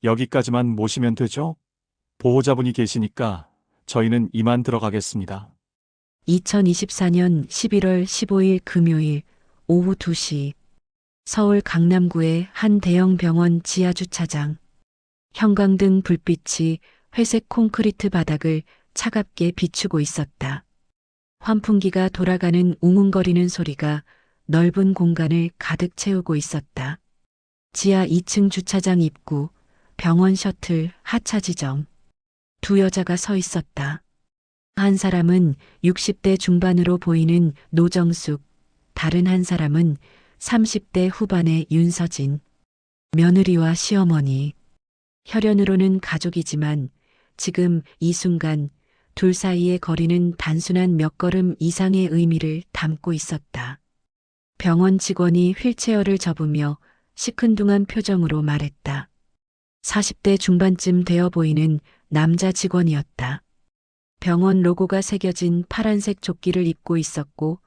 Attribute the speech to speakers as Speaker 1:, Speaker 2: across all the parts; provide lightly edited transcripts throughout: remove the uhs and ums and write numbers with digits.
Speaker 1: 여기까지만 모시면 되죠? 보호자분이 계시니까 저희는 이만 들어가겠습니다.
Speaker 2: 2024년 11월 15일 금요일 오후 2시 서울 강남구의 한 대형 병원 지하주차장. 형광등 불빛이 회색 콘크리트 바닥을 차갑게 비추고 있었다. 환풍기가 돌아가는 웅웅거리는 소리가 넓은 공간을 가득 채우고 있었다. 지하 2층 주차장 입구, 병원 셔틀 하차 지점. 두 여자가 서 있었다. 한 사람은 60대 중반으로 보이는 노정숙, 다른 한 사람은 30대 후반의 윤서진. 며느리와 시어머니. 혈연으로는 가족이지만 지금 이 순간 둘 사이의 거리는 단순한 몇 걸음 이상의 의미를 담고 있었다. 병원 직원이 휠체어를 접으며 시큰둥한 표정으로 말했다. 40대 중반쯤 되어 보이는 남자 직원이었다. 병원 로고가 새겨진 파란색 조끼를 입고 있었고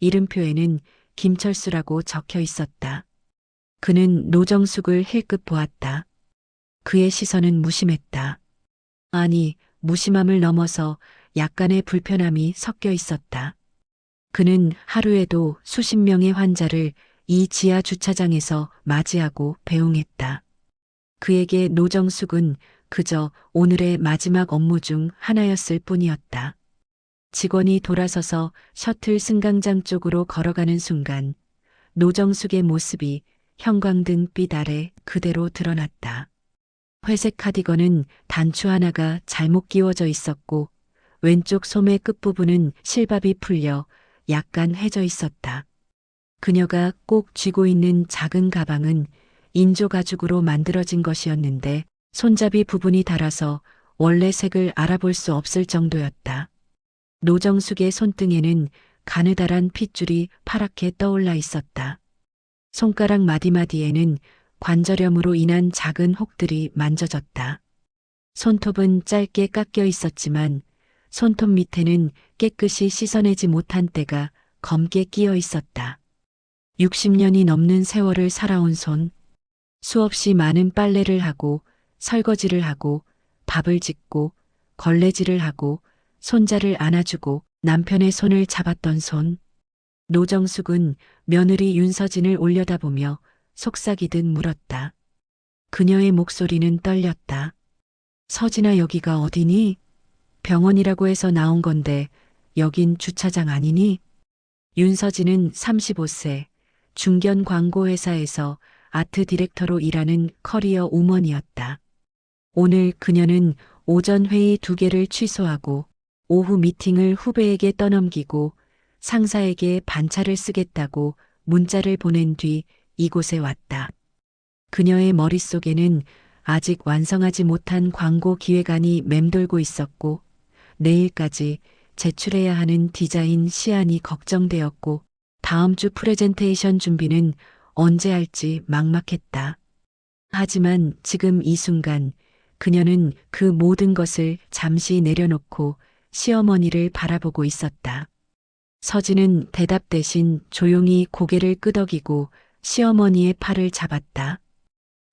Speaker 2: 이름표에는 김철수라고 적혀 있었다. 그는 노정숙을 힐끗 보았다. 그의 시선은 무심했다. 아니, 무심함을 넘어서 약간의 불편함이 섞여 있었다. 그는 하루에도 수십 명의 환자를 이 지하 주차장에서 맞이하고 배웅했다. 그에게 노정숙은 그저 오늘의 마지막 업무 중 하나였을 뿐이었다. 직원이 돌아서서 셔틀 승강장 쪽으로 걸어가는 순간 노정숙의 모습이 형광등빛 아래 그대로 드러났다. 회색 카디건은 단추 하나가 잘못 끼워져 있었고 왼쪽 소매 끝부분은 실밥이 풀려 약간 해져 있었다. 그녀가 꼭 쥐고 있는 작은 가방은 인조 가죽으로 만들어진 것이었는데 손잡이 부분이 닳아서 원래 색을 알아볼 수 없을 정도였다. 노정숙의 손등에는 가느다란 핏줄이 파랗게 떠올라 있었다. 손가락 마디마디에는 관절염으로 인한 작은 혹들이 만져졌다. 손톱은 짧게 깎여 있었지만 손톱 밑에는 깨끗이 씻어내지 못한 때가 검게 끼어 있었다. 60년이 넘는 세월을 살아온 손, 수없이 많은 빨래를 하고 설거지를 하고 밥을 짓고 걸레질을 하고 손자를 안아주고 남편의 손을 잡았던 손. 노정숙은 며느리 윤서진을 올려다보며 속삭이듯 물었다. 그녀의 목소리는 떨렸다. 서진아, 여기가 어디니? 병원이라고 해서 나온 건데 여긴 주차장 아니니? 윤서진은 35세, 중견 광고회사에서 아트 디렉터로 일하는 커리어 우먼이었다. 오늘 그녀는 오전 회의 2개를 취소하고 오후 미팅을 후배에게 떠넘기고 상사에게 반차를 쓰겠다고 문자를 보낸 뒤 이곳에 왔다. 그녀의 머릿속에는 아직 완성하지 못한 광고 기획안이 맴돌고 있었고 내일까지 제출해야 하는 디자인 시안이 걱정되었고 다음 주 프레젠테이션 준비는 언제 할지 막막했다. 하지만 지금 이 순간 그녀는 그 모든 것을 잠시 내려놓고 시어머니를 바라보고 있었다. 서진은 대답 대신 조용히 고개를 끄덕이고 시어머니의 팔을 잡았다.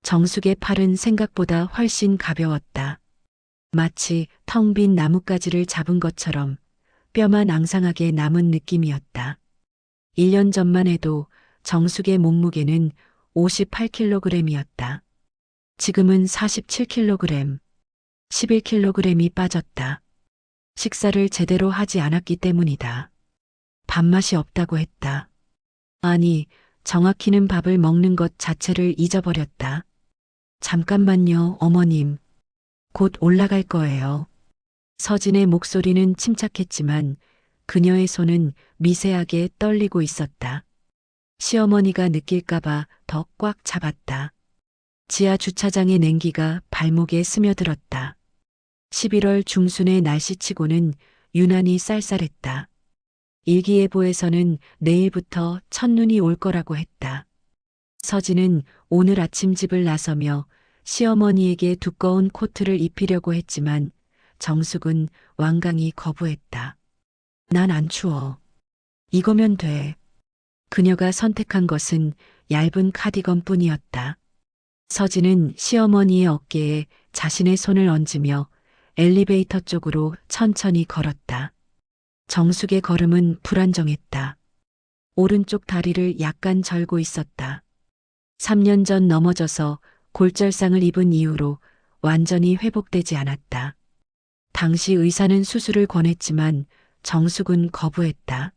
Speaker 2: 정숙의 팔은 생각보다 훨씬 가벼웠다. 마치 텅 빈 나뭇가지를 잡은 것처럼 뼈만 앙상하게 남은 느낌이었다. 1년 전만 해도 정숙의 몸무게는 58kg이었다. 지금은 47kg, 11kg이 빠졌다. 식사를 제대로 하지 않았기 때문이다. 밥맛이 없다고 했다. 아니, 정확히는 밥을 먹는 것 자체를 잊어버렸다. 잠깐만요, 어머님. 곧 올라갈 거예요. 서진의 목소리는 침착했지만 그녀의 손은 미세하게 떨리고 있었다. 시어머니가 느낄까봐 더 꽉 잡았다. 지하 주차장의 냉기가 발목에 스며들었다. 11월 중순의 날씨치고는 유난히 쌀쌀했다. 일기예보에서는 내일부터 첫눈이 올 거라고 했다. 서진은 오늘 아침 집을 나서며 시어머니에게 두꺼운 코트를 입히려고 했지만 정숙은 완강히 거부했다. 난 안 추워. 이거면 돼. 그녀가 선택한 것은 얇은 카디건 뿐이었다. 서진은 시어머니의 어깨에 자신의 손을 얹으며 엘리베이터 쪽으로 천천히 걸었다. 정숙의 걸음은 불안정했다. 오른쪽 다리를 약간 절고 있었다. 3년 전 넘어져서 골절상을 입은 이후로 완전히 회복되지 않았다. 당시 의사는 수술을 권했지만 정숙은 거부했다.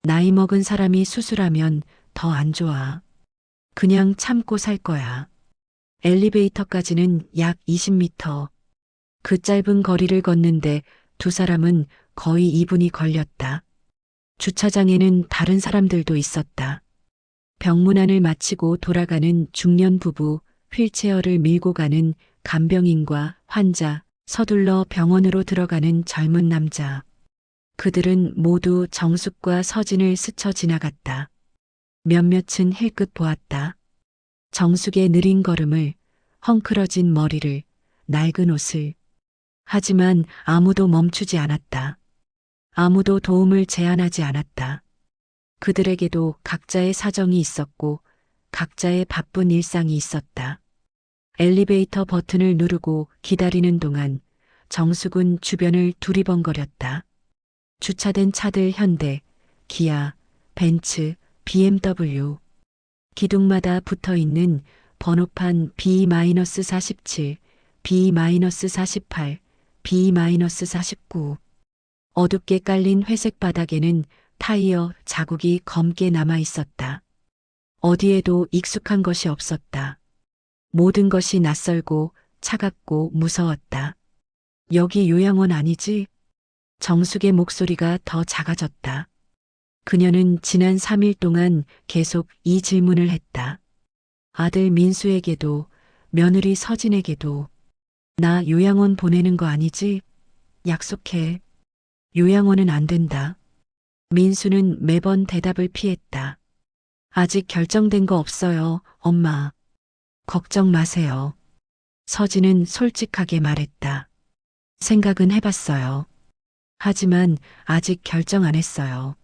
Speaker 2: 나이 먹은 사람이 수술하면 더 안 좋아. 그냥 참고 살 거야. 엘리베이터까지는 약 20m. 그 짧은 거리를 걷는데 두 사람은 거의 2분이 걸렸다. 주차장에는 다른 사람들도 있었다. 병문안을 마치고 돌아가는 중년 부부, 휠체어를 밀고 가는 간병인과 환자, 서둘러 병원으로 들어가는 젊은 남자. 그들은 모두 정숙과 서진을 스쳐 지나갔다. 몇몇은 힐끗 보았다. 정숙의 느린 걸음을, 헝클어진 머리를, 낡은 옷을. 하지만 아무도 멈추지 않았다. 아무도 도움을 제안하지 않았다. 그들에게도 각자의 사정이 있었고 각자의 바쁜 일상이 있었다. 엘리베이터 버튼을 누르고 기다리는 동안 정숙은 주변을 두리번거렸다. 주차된 차들 현대, 기아, 벤츠, BMW. 기둥마다 붙어 있는 번호판 B-47, B-48, B-49. 어둡게 깔린 회색 바닥에는 타이어 자국이 검게 남아 있었다. 어디에도 익숙한 것이 없었다. 모든 것이 낯설고 차갑고 무서웠다. 여기 요양원 아니지? 정숙의 목소리가 더 작아졌다. 그녀는 지난 3일 동안 계속 이 질문을 했다. 아들 민수에게도, 며느리 서진에게도. 나 요양원 보내는 거 아니지? 약속해. 요양원은 안 된다. 민수는 매번 대답을 피했다. 아직 결정된 거 없어요, 엄마. 걱정 마세요. 서진은 솔직하게 말했다. 생각은 해봤어요. 하지만 아직 결정 안 했어요.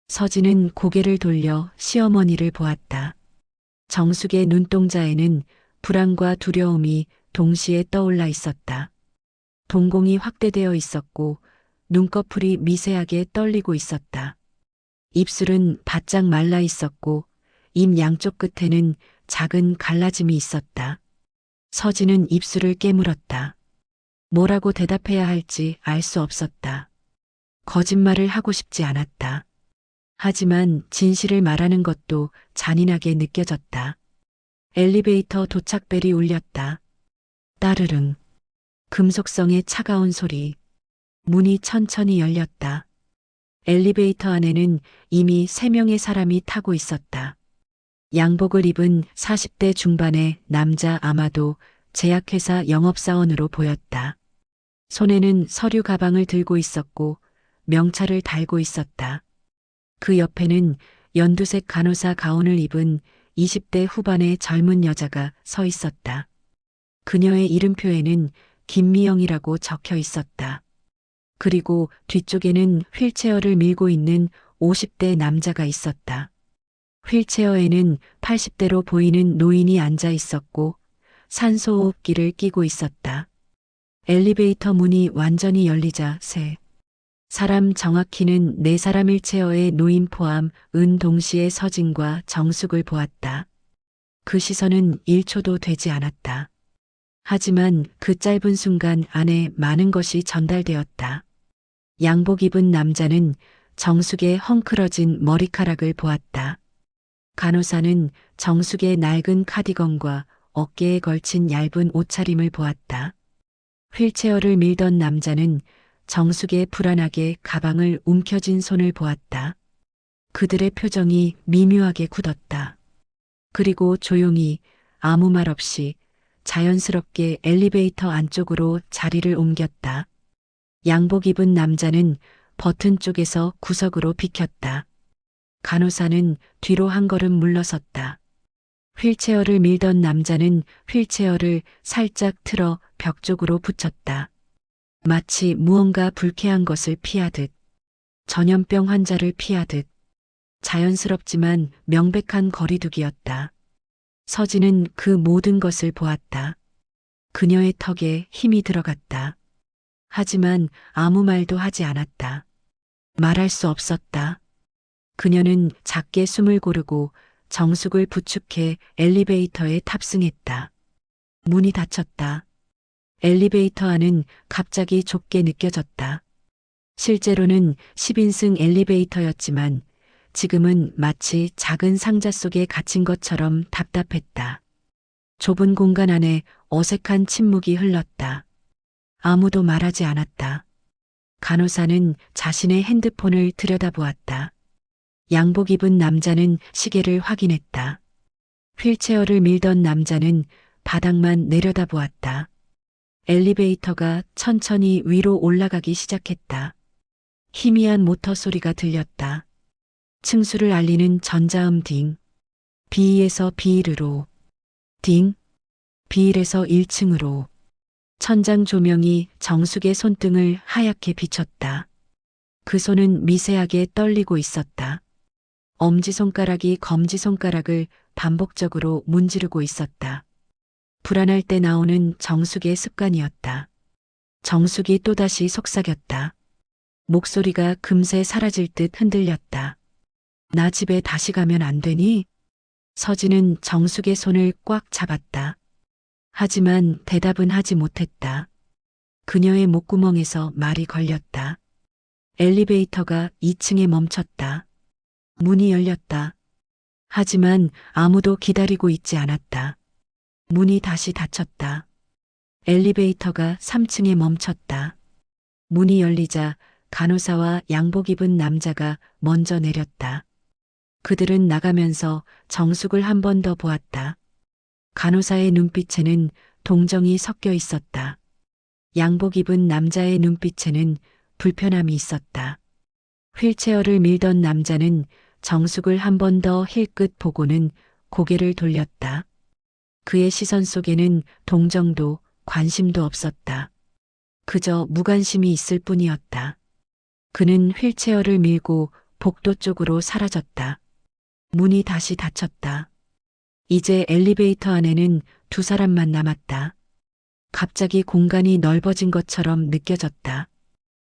Speaker 2: 서진은 고개를 돌려 시어머니를 보았다. 정숙의 눈동자에는 불안과 두려움이 동시에 떠올라 있었다. 동공이 확대되어 있었고 눈꺼풀이 미세하게 떨리고 있었다. 입술은 바짝 말라 있었고 입 양쪽 끝에는 작은 갈라짐이 있었다. 서진은 입술을 깨물었다. 뭐라고 대답해야 할지 알 수 없었다. 거짓말을 하고 싶지 않았다. 하지만 진실을 말하는 것도 잔인하게 느껴졌다. 엘리베이터 도착벨이 울렸다. 따르릉. 금속성의 차가운 소리. 문이 천천히 열렸다. 엘리베이터 안에는 이미 3명의 사람이 타고 있었다. 양복을 입은 40대 중반의 남자, 아마도 제약회사 영업사원으로 보였다. 손에는 서류 가방을 들고 있었고 명찰을 달고 있었다. 그 옆에는 연두색 간호사 가운을 입은 20대 후반의 젊은 여자가 서 있었다. 그녀의 이름표에는 김미영이라고 적혀 있었다. 그리고 뒤쪽에는 휠체어를 밀고 있는 50대 남자가 있었다. 휠체어에는 80대로 보이는 노인이 앉아 있었고 산소호흡기를 끼고 있었다. 엘리베이터 문이 완전히 열리자 사람, 정확히는 4사람 휠체어에 노인 포함 은 동시에 서진과 정숙을 보았다. 그 시선은 1초도 되지 않았다. 하지만 그 짧은 순간 안에 많은 것이 전달되었다. 양복 입은 남자는 정숙의 헝클어진 머리카락을 보았다. 간호사는 정숙의 낡은 카디건과 어깨에 걸친 얇은 옷차림을 보았다. 휠체어를 밀던 남자는 정숙의 불안하게 가방을 움켜쥔 손을 보았다. 그들의 표정이 미묘하게 굳었다. 그리고 조용히 아무 말 없이 자연스럽게 엘리베이터 안쪽으로 자리를 옮겼다. 양복 입은 남자는 버튼 쪽에서 구석으로 비켰다. 간호사는 뒤로 한 걸음 물러섰다. 휠체어를 밀던 남자는 휠체어를 살짝 틀어 벽 쪽으로 붙였다. 마치 무언가 불쾌한 것을 피하듯, 전염병 환자를 피하듯, 자연스럽지만 명백한 거리두기였다. 서진은 그 모든 것을 보았다. 그녀의 턱에 힘이 들어갔다. 하지만 아무 말도 하지 않았다. 말할 수 없었다. 그녀는 작게 숨을 고르고 정숙을 부축해 엘리베이터에 탑승했다. 문이 닫혔다. 엘리베이터 안은 갑자기 좁게 느껴졌다. 실제로는 10인승 엘리베이터였지만 지금은 마치 작은 상자 속에 갇힌 것처럼 답답했다. 좁은 공간 안에 어색한 침묵이 흘렀다. 아무도 말하지 않았다. 간호사는 자신의 핸드폰을 들여다보았다. 양복 입은 남자는 시계를 확인했다. 휠체어를 밀던 남자는 바닥만 내려다보았다. 엘리베이터가 천천히 위로 올라가기 시작했다. 희미한 모터 소리가 들렸다. 층수를 알리는 전자음 딩. B2에서 B1으로. 딩. B1에서 1층으로. 천장 조명이 정숙의 손등을 하얗게 비췄다. 그 손은 미세하게 떨리고 있었다. 엄지손가락이 검지손가락을 반복적으로 문지르고 있었다. 불안할 때 나오는 정숙의 습관이었다. 정숙이 또다시 속삭였다. 목소리가 금세 사라질 듯 흔들렸다. 나 집에 다시 가면 안 되니? 서진은 정숙의 손을 꽉 잡았다. 하지만 대답은 하지 못했다. 그녀의 목구멍에서 말이 걸렸다. 엘리베이터가 2층에 멈췄다. 문이 열렸다. 하지만 아무도 기다리고 있지 않았다. 문이 다시 닫혔다. 엘리베이터가 3층에 멈췄다. 문이 열리자 간호사와 양복 입은 남자가 먼저 내렸다. 그들은 나가면서 정숙을 한 번 더 보았다. 간호사의 눈빛에는 동정이 섞여 있었다. 양복 입은 남자의 눈빛에는 불편함이 있었다. 휠체어를 밀던 남자는 정숙을 한 번 더 힐끗 보고는 고개를 돌렸다. 그의 시선 속에는 동정도 관심도 없었다. 그저 무관심이 있을 뿐이었다. 그는 휠체어를 밀고 복도 쪽으로 사라졌다. 문이 다시 닫혔다. 이제 엘리베이터 안에는 두 사람만 남았다. 갑자기 공간이 넓어진 것처럼 느껴졌다.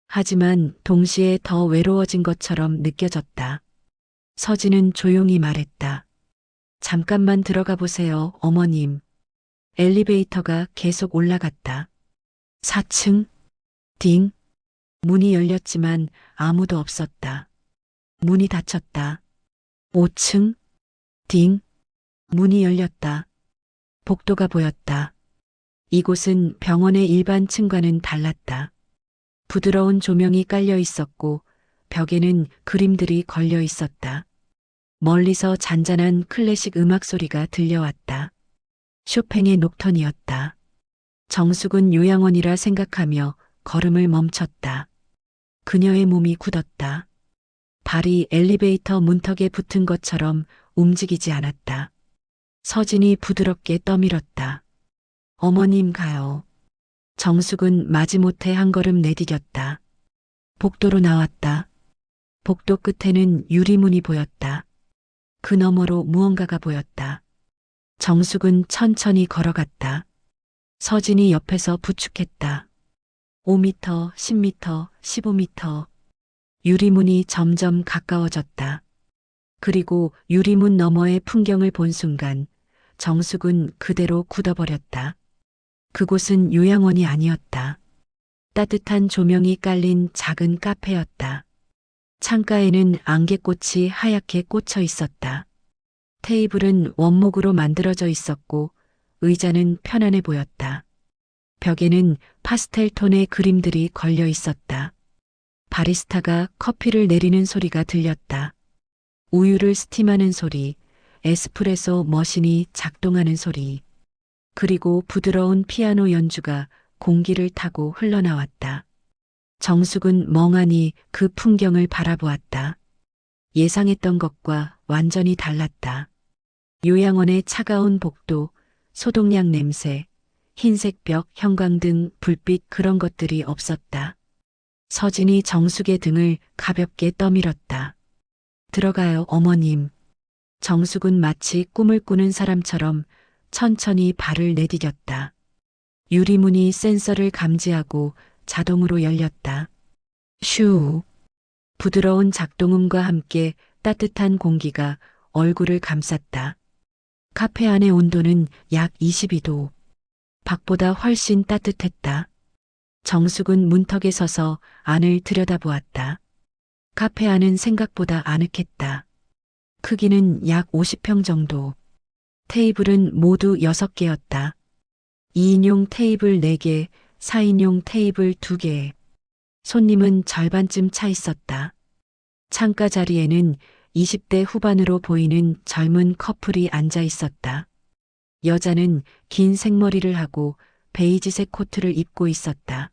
Speaker 2: 하지만 동시에 더 외로워진 것처럼 느껴졌다. 서진은 조용히 말했다. 잠깐만 들어가 보세요, 어머님. 엘리베이터가 계속 올라갔다. 4층? 딩. 문이 열렸지만 아무도 없었다. 문이 닫혔다. 5층? 딩. 문이 열렸다. 복도가 보였다. 이곳은 병원의 일반 층과는 달랐다. 부드러운 조명이 깔려 있었고 벽에는 그림들이 걸려 있었다. 멀리서 잔잔한 클래식 음악 소리가 들려왔다. 쇼팽의 녹턴이었다. 정숙은 요양원이라 생각하며 걸음을 멈췄다. 그녀의 몸이 굳었다. 발이 엘리베이터 문턱에 붙은 것처럼 움직이지 않았다. 서진이 부드럽게 떠밀었다. 어머님 가요. 정숙은 마지못해 한 걸음 내디뎠다. 복도로 나왔다. 복도 끝에는 유리문이 보였다. 그 너머로 무언가가 보였다. 정숙은 천천히 걸어갔다. 서진이 옆에서 부축했다. 5m, 10m, 15m. 유리문이 점점 가까워졌다. 그리고 유리문 너머의 풍경을 본 순간 정숙은 그대로 굳어버렸다. 그곳은 요양원이 아니었다. 따뜻한 조명이 깔린 작은 카페였다. 창가에는 안개꽃이 하얗게 꽂혀 있었다. 테이블은 원목으로 만들어져 있었고 의자는 편안해 보였다. 벽에는 파스텔 톤의 그림들이 걸려 있었다. 바리스타가 커피를 내리는 소리가 들렸다. 우유를 스팀하는 소리, 에스프레소 머신이 작동하는 소리, 그리고 부드러운 피아노 연주가 공기를 타고 흘러나왔다. 정숙은 멍하니 그 풍경을 바라보았다. 예상했던 것과 완전히 달랐다. 요양원의 차가운 복도, 소독약 냄새, 흰색 벽, 형광등, 불빛 그런 것들이 없었다. 서진이 정숙의 등을 가볍게 떠밀었다. 들어가요, 어머님. 정숙은 마치 꿈을 꾸는 사람처럼 천천히 발을 내디뎠다. 유리문이 센서를 감지하고 자동으로 열렸다. 슈. 부드러운 작동음과 함께 따뜻한 공기가 얼굴을 감쌌다. 카페 안의 온도는 약 22도. 밖보다 훨씬 따뜻했다. 정숙은 문턱에 서서 안을 들여다보았다. 카페 안은 생각보다 아늑했다. 크기는 약 50평 정도. 테이블은 모두 6개였다. 2인용 테이블 4개, 4인용 테이블 2개. 손님은 절반쯤 차 있었다. 창가 자리에는 20대 후반으로 보이는 젊은 커플이 앉아 있었다. 여자는 긴 생머리를 하고 베이지색 코트를 입고 있었다.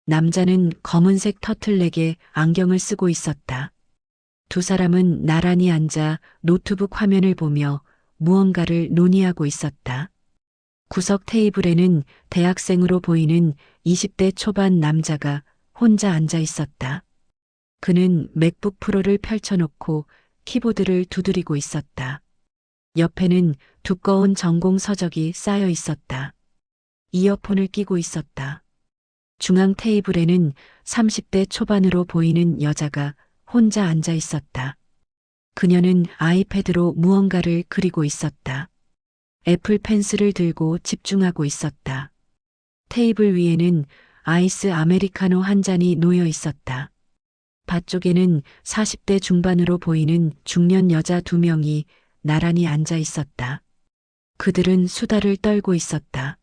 Speaker 2: 남자는 검은색 터틀넥에 안경을 쓰고 있었다. 두 사람은 나란히 앉아 노트북 화면을 보며 무언가를 논의하고 있었다. 구석 테이블에는 대학생으로 보이는 20대 초반 남자가 혼자 앉아 있었다. 그는 맥북 프로를 펼쳐놓고 키보드를 두드리고 있었다. 옆에는 두꺼운 전공 서적이 쌓여 있었다. 이어폰을 끼고 있었다. 중앙 테이블에는 30대 초반으로 보이는 여자가 혼자 앉아 있었다. 그녀는 아이패드로 무언가를 그리고 있었다. 애플 펜슬을 들고 집중하고 있었다. 테이블 위에는 아이스 아메리카노 한 잔이 놓여 있었다. 밭쪽에는 40대 중반으로 보이는 중년 여자 2명이 나란히 앉아 있었다. 그들은 수다를 떨고 있었다.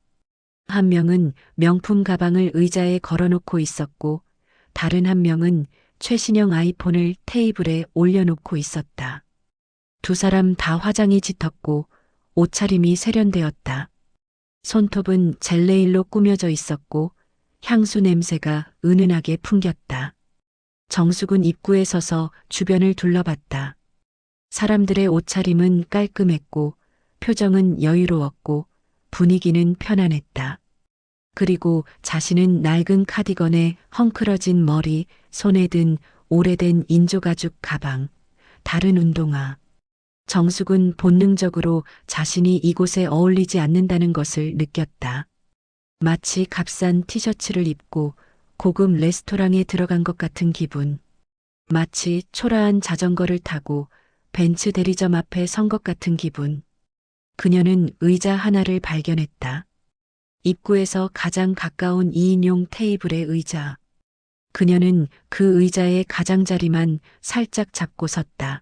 Speaker 2: 한 명은 명품 가방을 의자에 걸어놓고 있었고 다른 한 명은 최신형 아이폰을 테이블에 올려놓고 있었다. 두 사람 다 화장이 짙었고 옷차림이 세련되었다. 손톱은 젤네일로 꾸며져 있었고 향수 냄새가 은은하게 풍겼다. 정숙은 입구에 서서 주변을 둘러봤다. 사람들의 옷차림은 깔끔했고 표정은 여유로웠고 분위기는 편안했다. 그리고 자신은 낡은 카디건에 헝클어진 머리, 손에 든 오래된 인조가죽 가방, 다른 운동화. 정숙은 본능적으로 자신이 이곳에 어울리지 않는다는 것을 느꼈다. 마치 값싼 티셔츠를 입고 고급 레스토랑에 들어간 것 같은 기분. 마치 초라한 자전거를 타고 벤츠 대리점 앞에 선 것 같은 기분. 그녀는 의자 하나를 발견했다. 입구에서 가장 가까운 2인용 테이블의 의자. 그녀는 그 의자의 가장자리만 살짝 잡고 섰다.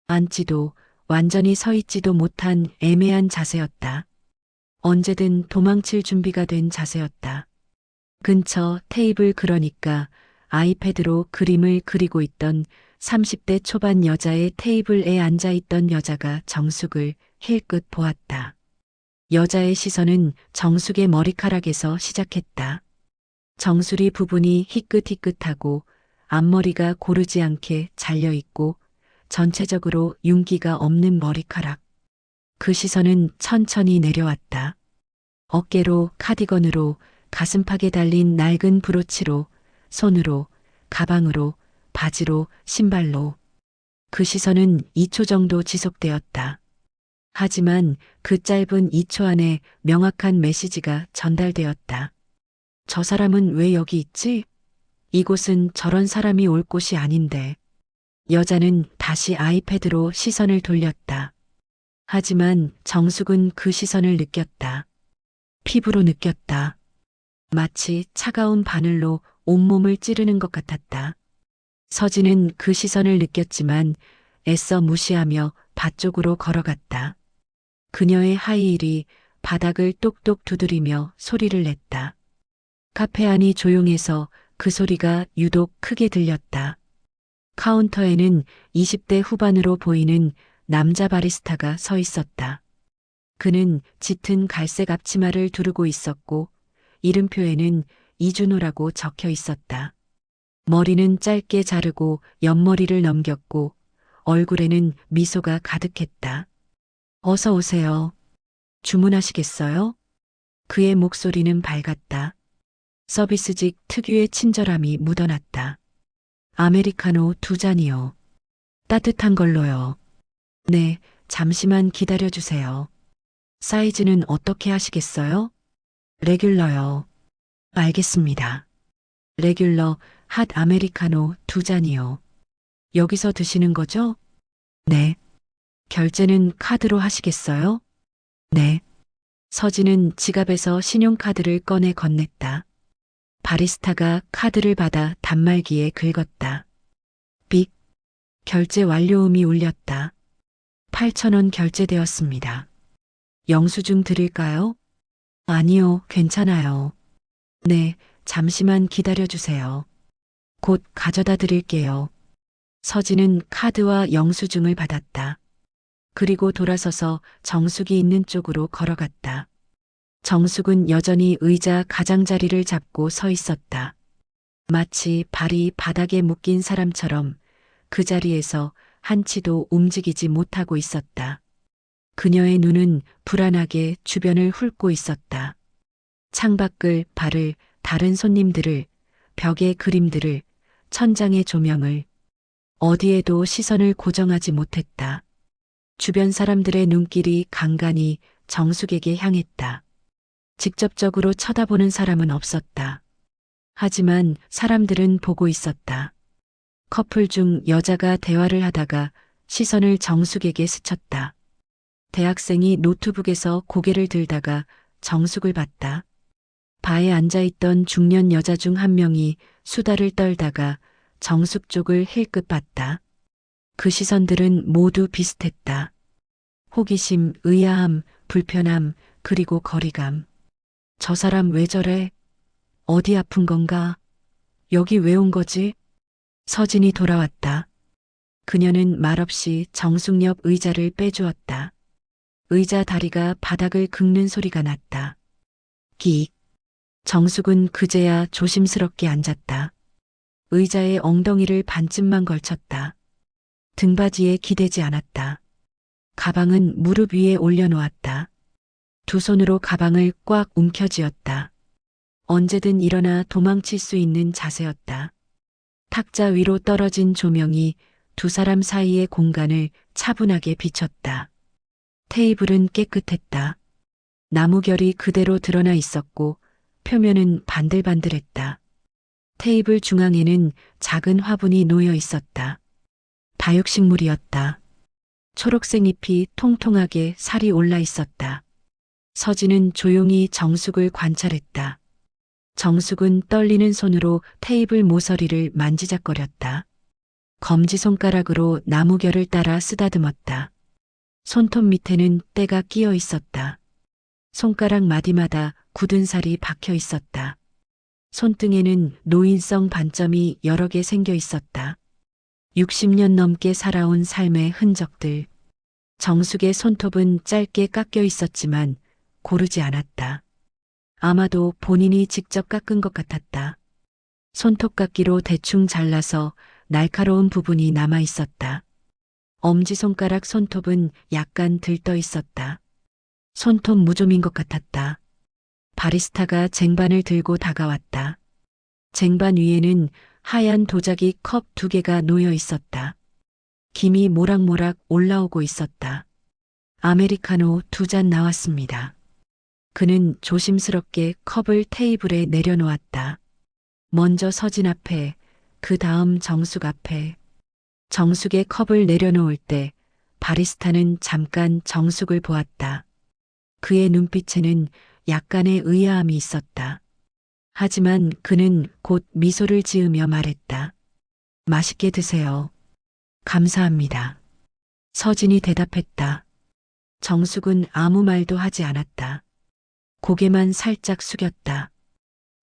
Speaker 2: 앉지도 완전히 서 있지도 못한 애매한 자세였다. 언제든 도망칠 준비가 된 자세였다. 근처 테이블 그러니까 아이패드로 그림을 그리고 있던 30대 초반 여자의 테이블에 앉아 있던 여자가 정숙을 힐끗 보았다. 여자의 시선은 정숙의 머리카락에서 시작했다. 정수리 부분이 희끗희끗하고 앞머리가 고르지 않게 잘려있고 전체적으로 윤기가 없는 머리카락. 그 시선은 천천히 내려왔다. 어깨로, 카디건으로, 가슴팍에 달린 낡은 브로치로, 손으로, 가방으로, 바지로, 신발로. 그 시선은 2초 정도 지속되었다. 하지만 그 짧은 2초 안에 명확한 메시지가 전달되었다. 저 사람은 왜 여기 있지? 이곳은 저런 사람이 올 곳이 아닌데. 여자는 다시 아이패드로 시선을 돌렸다. 하지만 정숙은 그 시선을 느꼈다. 피부로 느꼈다. 마치 차가운 바늘로 온몸을 찌르는 것 같았다. 서진은 그 시선을 느꼈지만 애써 무시하며 밭 쪽으로 걸어갔다. 그녀의 하이힐이 바닥을 똑똑 두드리며 소리를 냈다. 카페 안이 조용해서 그 소리가 유독 크게 들렸다. 카운터에는 20대 후반으로 보이는 남자 바리스타가 서 있었다. 그는 짙은 갈색 앞치마를 두르고 있었고 이름표에는 이준호라고 적혀 있었다. 머리는 짧게 자르고 옆머리를 넘겼고 얼굴에는 미소가 가득했다. 어서 오세요. 주문하시겠어요? 그의 목소리는 밝았다. 서비스직 특유의 친절함이 묻어났다. 아메리카노 2잔이요. 따뜻한 걸로요. 네, 잠시만 기다려주세요. 사이즈는 어떻게 하시겠어요? 레귤러요. 알겠습니다. 레귤러 핫 아메리카노 2잔이요. 여기서 드시는 거죠? 네. 결제는 카드로 하시겠어요? 네. 서진은 지갑에서 신용카드를 꺼내 건넸다. 바리스타가 카드를 받아 단말기에 긁었다. 빅. 결제 완료음이 울렸다. 8,000원 결제되었습니다. 영수증 드릴까요? 아니요, 괜찮아요. 네, 잠시만 기다려주세요. 곧 가져다 드릴게요. 서진은 카드와 영수증을 받았다. 그리고 돌아서서 정숙이 있는 쪽으로 걸어갔다. 정숙은 여전히 의자 가장자리를 잡고 서 있었다. 마치 발이 바닥에 묶인 사람처럼 그 자리에서 한치도 움직이지 못하고 있었다. 그녀의 눈은 불안하게 주변을 훑고 있었다. 창밖을, 발을, 다른 손님들을, 벽의 그림들을, 천장의 조명을, 어디에도 시선을 고정하지 못했다. 주변 사람들의 눈길이 간간히 정숙에게 향했다. 직접적으로 쳐다보는 사람은 없었다. 하지만 사람들은 보고 있었다. 커플 중 여자가 대화를 하다가 시선을 정숙에게 스쳤다. 대학생이 노트북에서 고개를 들다가 정숙을 봤다. 바에 앉아있던 중년 여자 중 한 명이 수다를 떨다가 정숙 쪽을 힐끗 봤다. 그 시선들은 모두 비슷했다. 호기심, 의아함, 불편함, 그리고 거리감. 저 사람 왜 저래? 어디 아픈 건가? 여기 왜 온 거지? 서진이 돌아왔다. 그녀는 말없이 정숙 옆 의자를 빼주었다. 의자 다리가 바닥을 긁는 소리가 났다. 기. 정숙은 그제야 조심스럽게 앉았다. 의자에 엉덩이를 반쯤만 걸쳤다. 등받이에 기대지 않았다. 가방은 무릎 위에 올려놓았다. 두 손으로 가방을 꽉 움켜쥐었다. 언제든 일어나 도망칠 수 있는 자세였다. 탁자 위로 떨어진 조명이 두 사람 사이의 공간을 차분하게 비췄다. 테이블은 깨끗했다. 나무결이 그대로 드러나 있었고 표면은 반들반들했다. 테이블 중앙에는 작은 화분이 놓여 있었다. 다육식물이었다. 초록색 잎이 통통하게 살이 올라 있었다. 서진은 조용히 정숙을 관찰했다. 정숙은 떨리는 손으로 테이블 모서리를 만지작거렸다. 검지손가락으로 나무결을 따라 쓰다듬었다. 손톱 밑에는 때가 끼어 있었다. 손가락 마디마다 굳은 살이 박혀 있었다. 손등에는 노인성 반점이 여러 개 생겨 있었다. 60년 넘게 살아온 삶의 흔적들. 정숙의 손톱은 짧게 깎여 있었지만 고르지 않았다. 아마도 본인이 직접 깎은 것 같았다. 손톱깎이로 대충 잘라서 날카로운 부분이 남아 있었다. 엄지손가락 손톱은 약간 들떠 있었다. 손톱 무좀인 것 같았다. 바리스타가 쟁반을 들고 다가왔다. 쟁반 위에는 하얀 도자기 컵 2개가 놓여 있었다. 김이 모락모락 올라오고 있었다. 아메리카노 2잔 나왔습니다. 그는 조심스럽게 컵을 테이블에 내려놓았다. 먼저 서진 앞에, 그 다음 정숙 앞에. 정숙의 컵을 내려놓을 때 바리스타는 잠깐 정숙을 보았다. 그의 눈빛에는 약간의 의아함이 있었다. 하지만 그는 곧 미소를 지으며 말했다. 맛있게 드세요. 감사합니다. 서진이 대답했다. 정숙은 아무 말도 하지 않았다. 고개만 살짝 숙였다.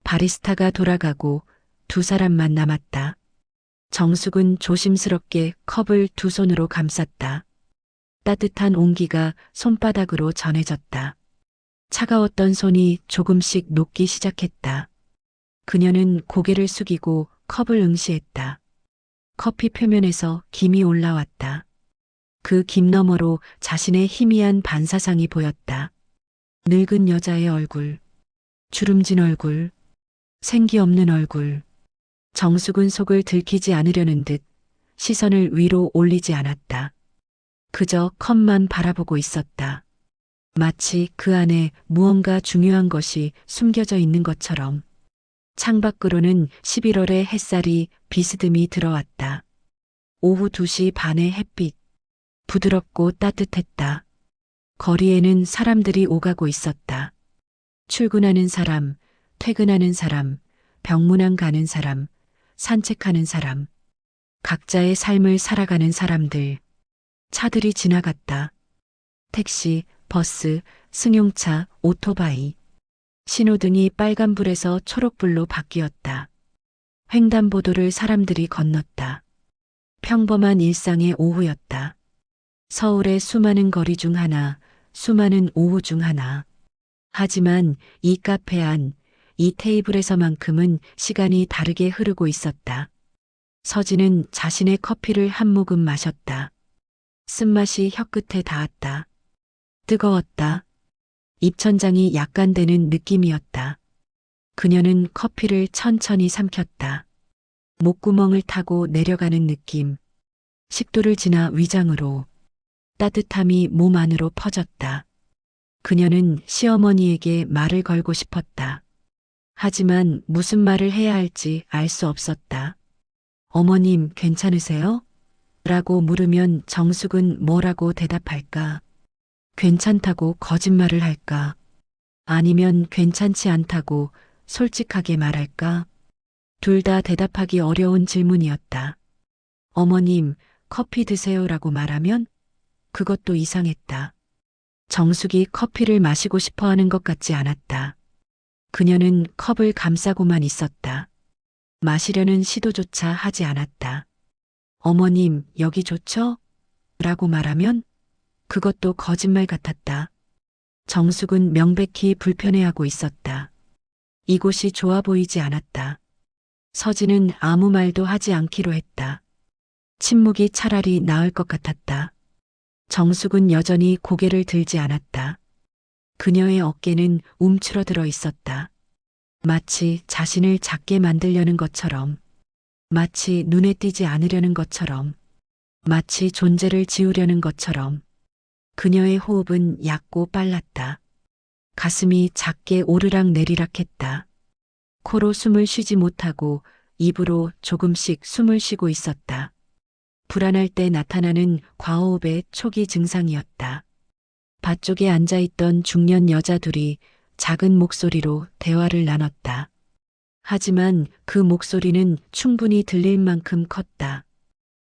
Speaker 2: 바리스타가 돌아가고 두 사람만 남았다. 정숙은 조심스럽게 컵을 두 손으로 감쌌다. 따뜻한 온기가 손바닥으로 전해졌다. 차가웠던 손이 조금씩 녹기 시작했다. 그녀는 고개를 숙이고 컵을 응시했다. 커피 표면에서 김이 올라왔다. 그 김 너머로 자신의 희미한 반사상이 보였다. 늙은 여자의 얼굴, 주름진 얼굴, 생기 없는 얼굴. 정숙은 속을 들키지 않으려는 듯 시선을 위로 올리지 않았다. 그저 컵만 바라보고 있었다. 마치 그 안에 무언가 중요한 것이 숨겨져 있는 것처럼. 창밖으로는 11월의 햇살이 비스듬히 들어왔다. 오후 2시 반의 햇빛. 부드럽고 따뜻했다. 거리에는 사람들이 오가고 있었다. 출근하는 사람, 퇴근하는 사람, 병문안 가는 사람, 산책하는 사람. 각자의 삶을 살아가는 사람들. 차들이 지나갔다. 택시, 버스, 승용차, 오토바이. 신호등이 빨간불에서 초록불로 바뀌었다. 횡단보도를 사람들이 건넜다. 평범한 일상의 오후였다. 서울의 수많은 거리 중 하나, 수많은 오후 중 하나. 하지만 이 카페 안, 이 테이블에서만큼은 시간이 다르게 흐르고 있었다. 서진은 자신의 커피를 한 모금 마셨다. 쓴맛이 혀끝에 닿았다. 뜨거웠다. 입천장이 약간 되는 느낌이었다. 그녀는 커피를 천천히 삼켰다. 목구멍을 타고 내려가는 느낌. 식도를 지나 위장으로. 따뜻함이 몸 안으로 퍼졌다. 그녀는 시어머니에게 말을 걸고 싶었다. 하지만 무슨 말을 해야 할지 알 수 없었다. 어머님, 괜찮으세요? 라고 물으면 정숙은 뭐라고 대답할까? 괜찮다고 거짓말을 할까? 아니면 괜찮지 않다고 솔직하게 말할까? 둘 다 대답하기 어려운 질문이었다. 어머님, 커피 드세요라고 말하면? 그것도 이상했다. 정숙이 커피를 마시고 싶어 하는 것 같지 않았다. 그녀는 컵을 감싸고만 있었다. 마시려는 시도조차 하지 않았다. 어머님, 여기 좋죠? 라고 말하면? 그것도 거짓말 같았다. 정숙은 명백히 불편해하고 있었다. 이곳이 좋아 보이지 않았다. 서진은 아무 말도 하지 않기로 했다. 침묵이 차라리 나을 것 같았다. 정숙은 여전히 고개를 들지 않았다. 그녀의 어깨는 움츠러들어 있었다. 마치 자신을 작게 만들려는 것처럼, 마치 눈에 띄지 않으려는 것처럼, 마치 존재를 지우려는 것처럼. 그녀의 호흡은 얕고 빨랐다. 가슴이 작게 오르락 내리락 했다. 코로 숨을 쉬지 못하고 입으로 조금씩 숨을 쉬고 있었다. 불안할 때 나타나는 과호흡의 초기 증상이었다. 밭 쪽에 앉아있던 중년 여자 둘이 작은 목소리로 대화를 나눴다. 하지만 그 목소리는 충분히 들릴 만큼 컸다.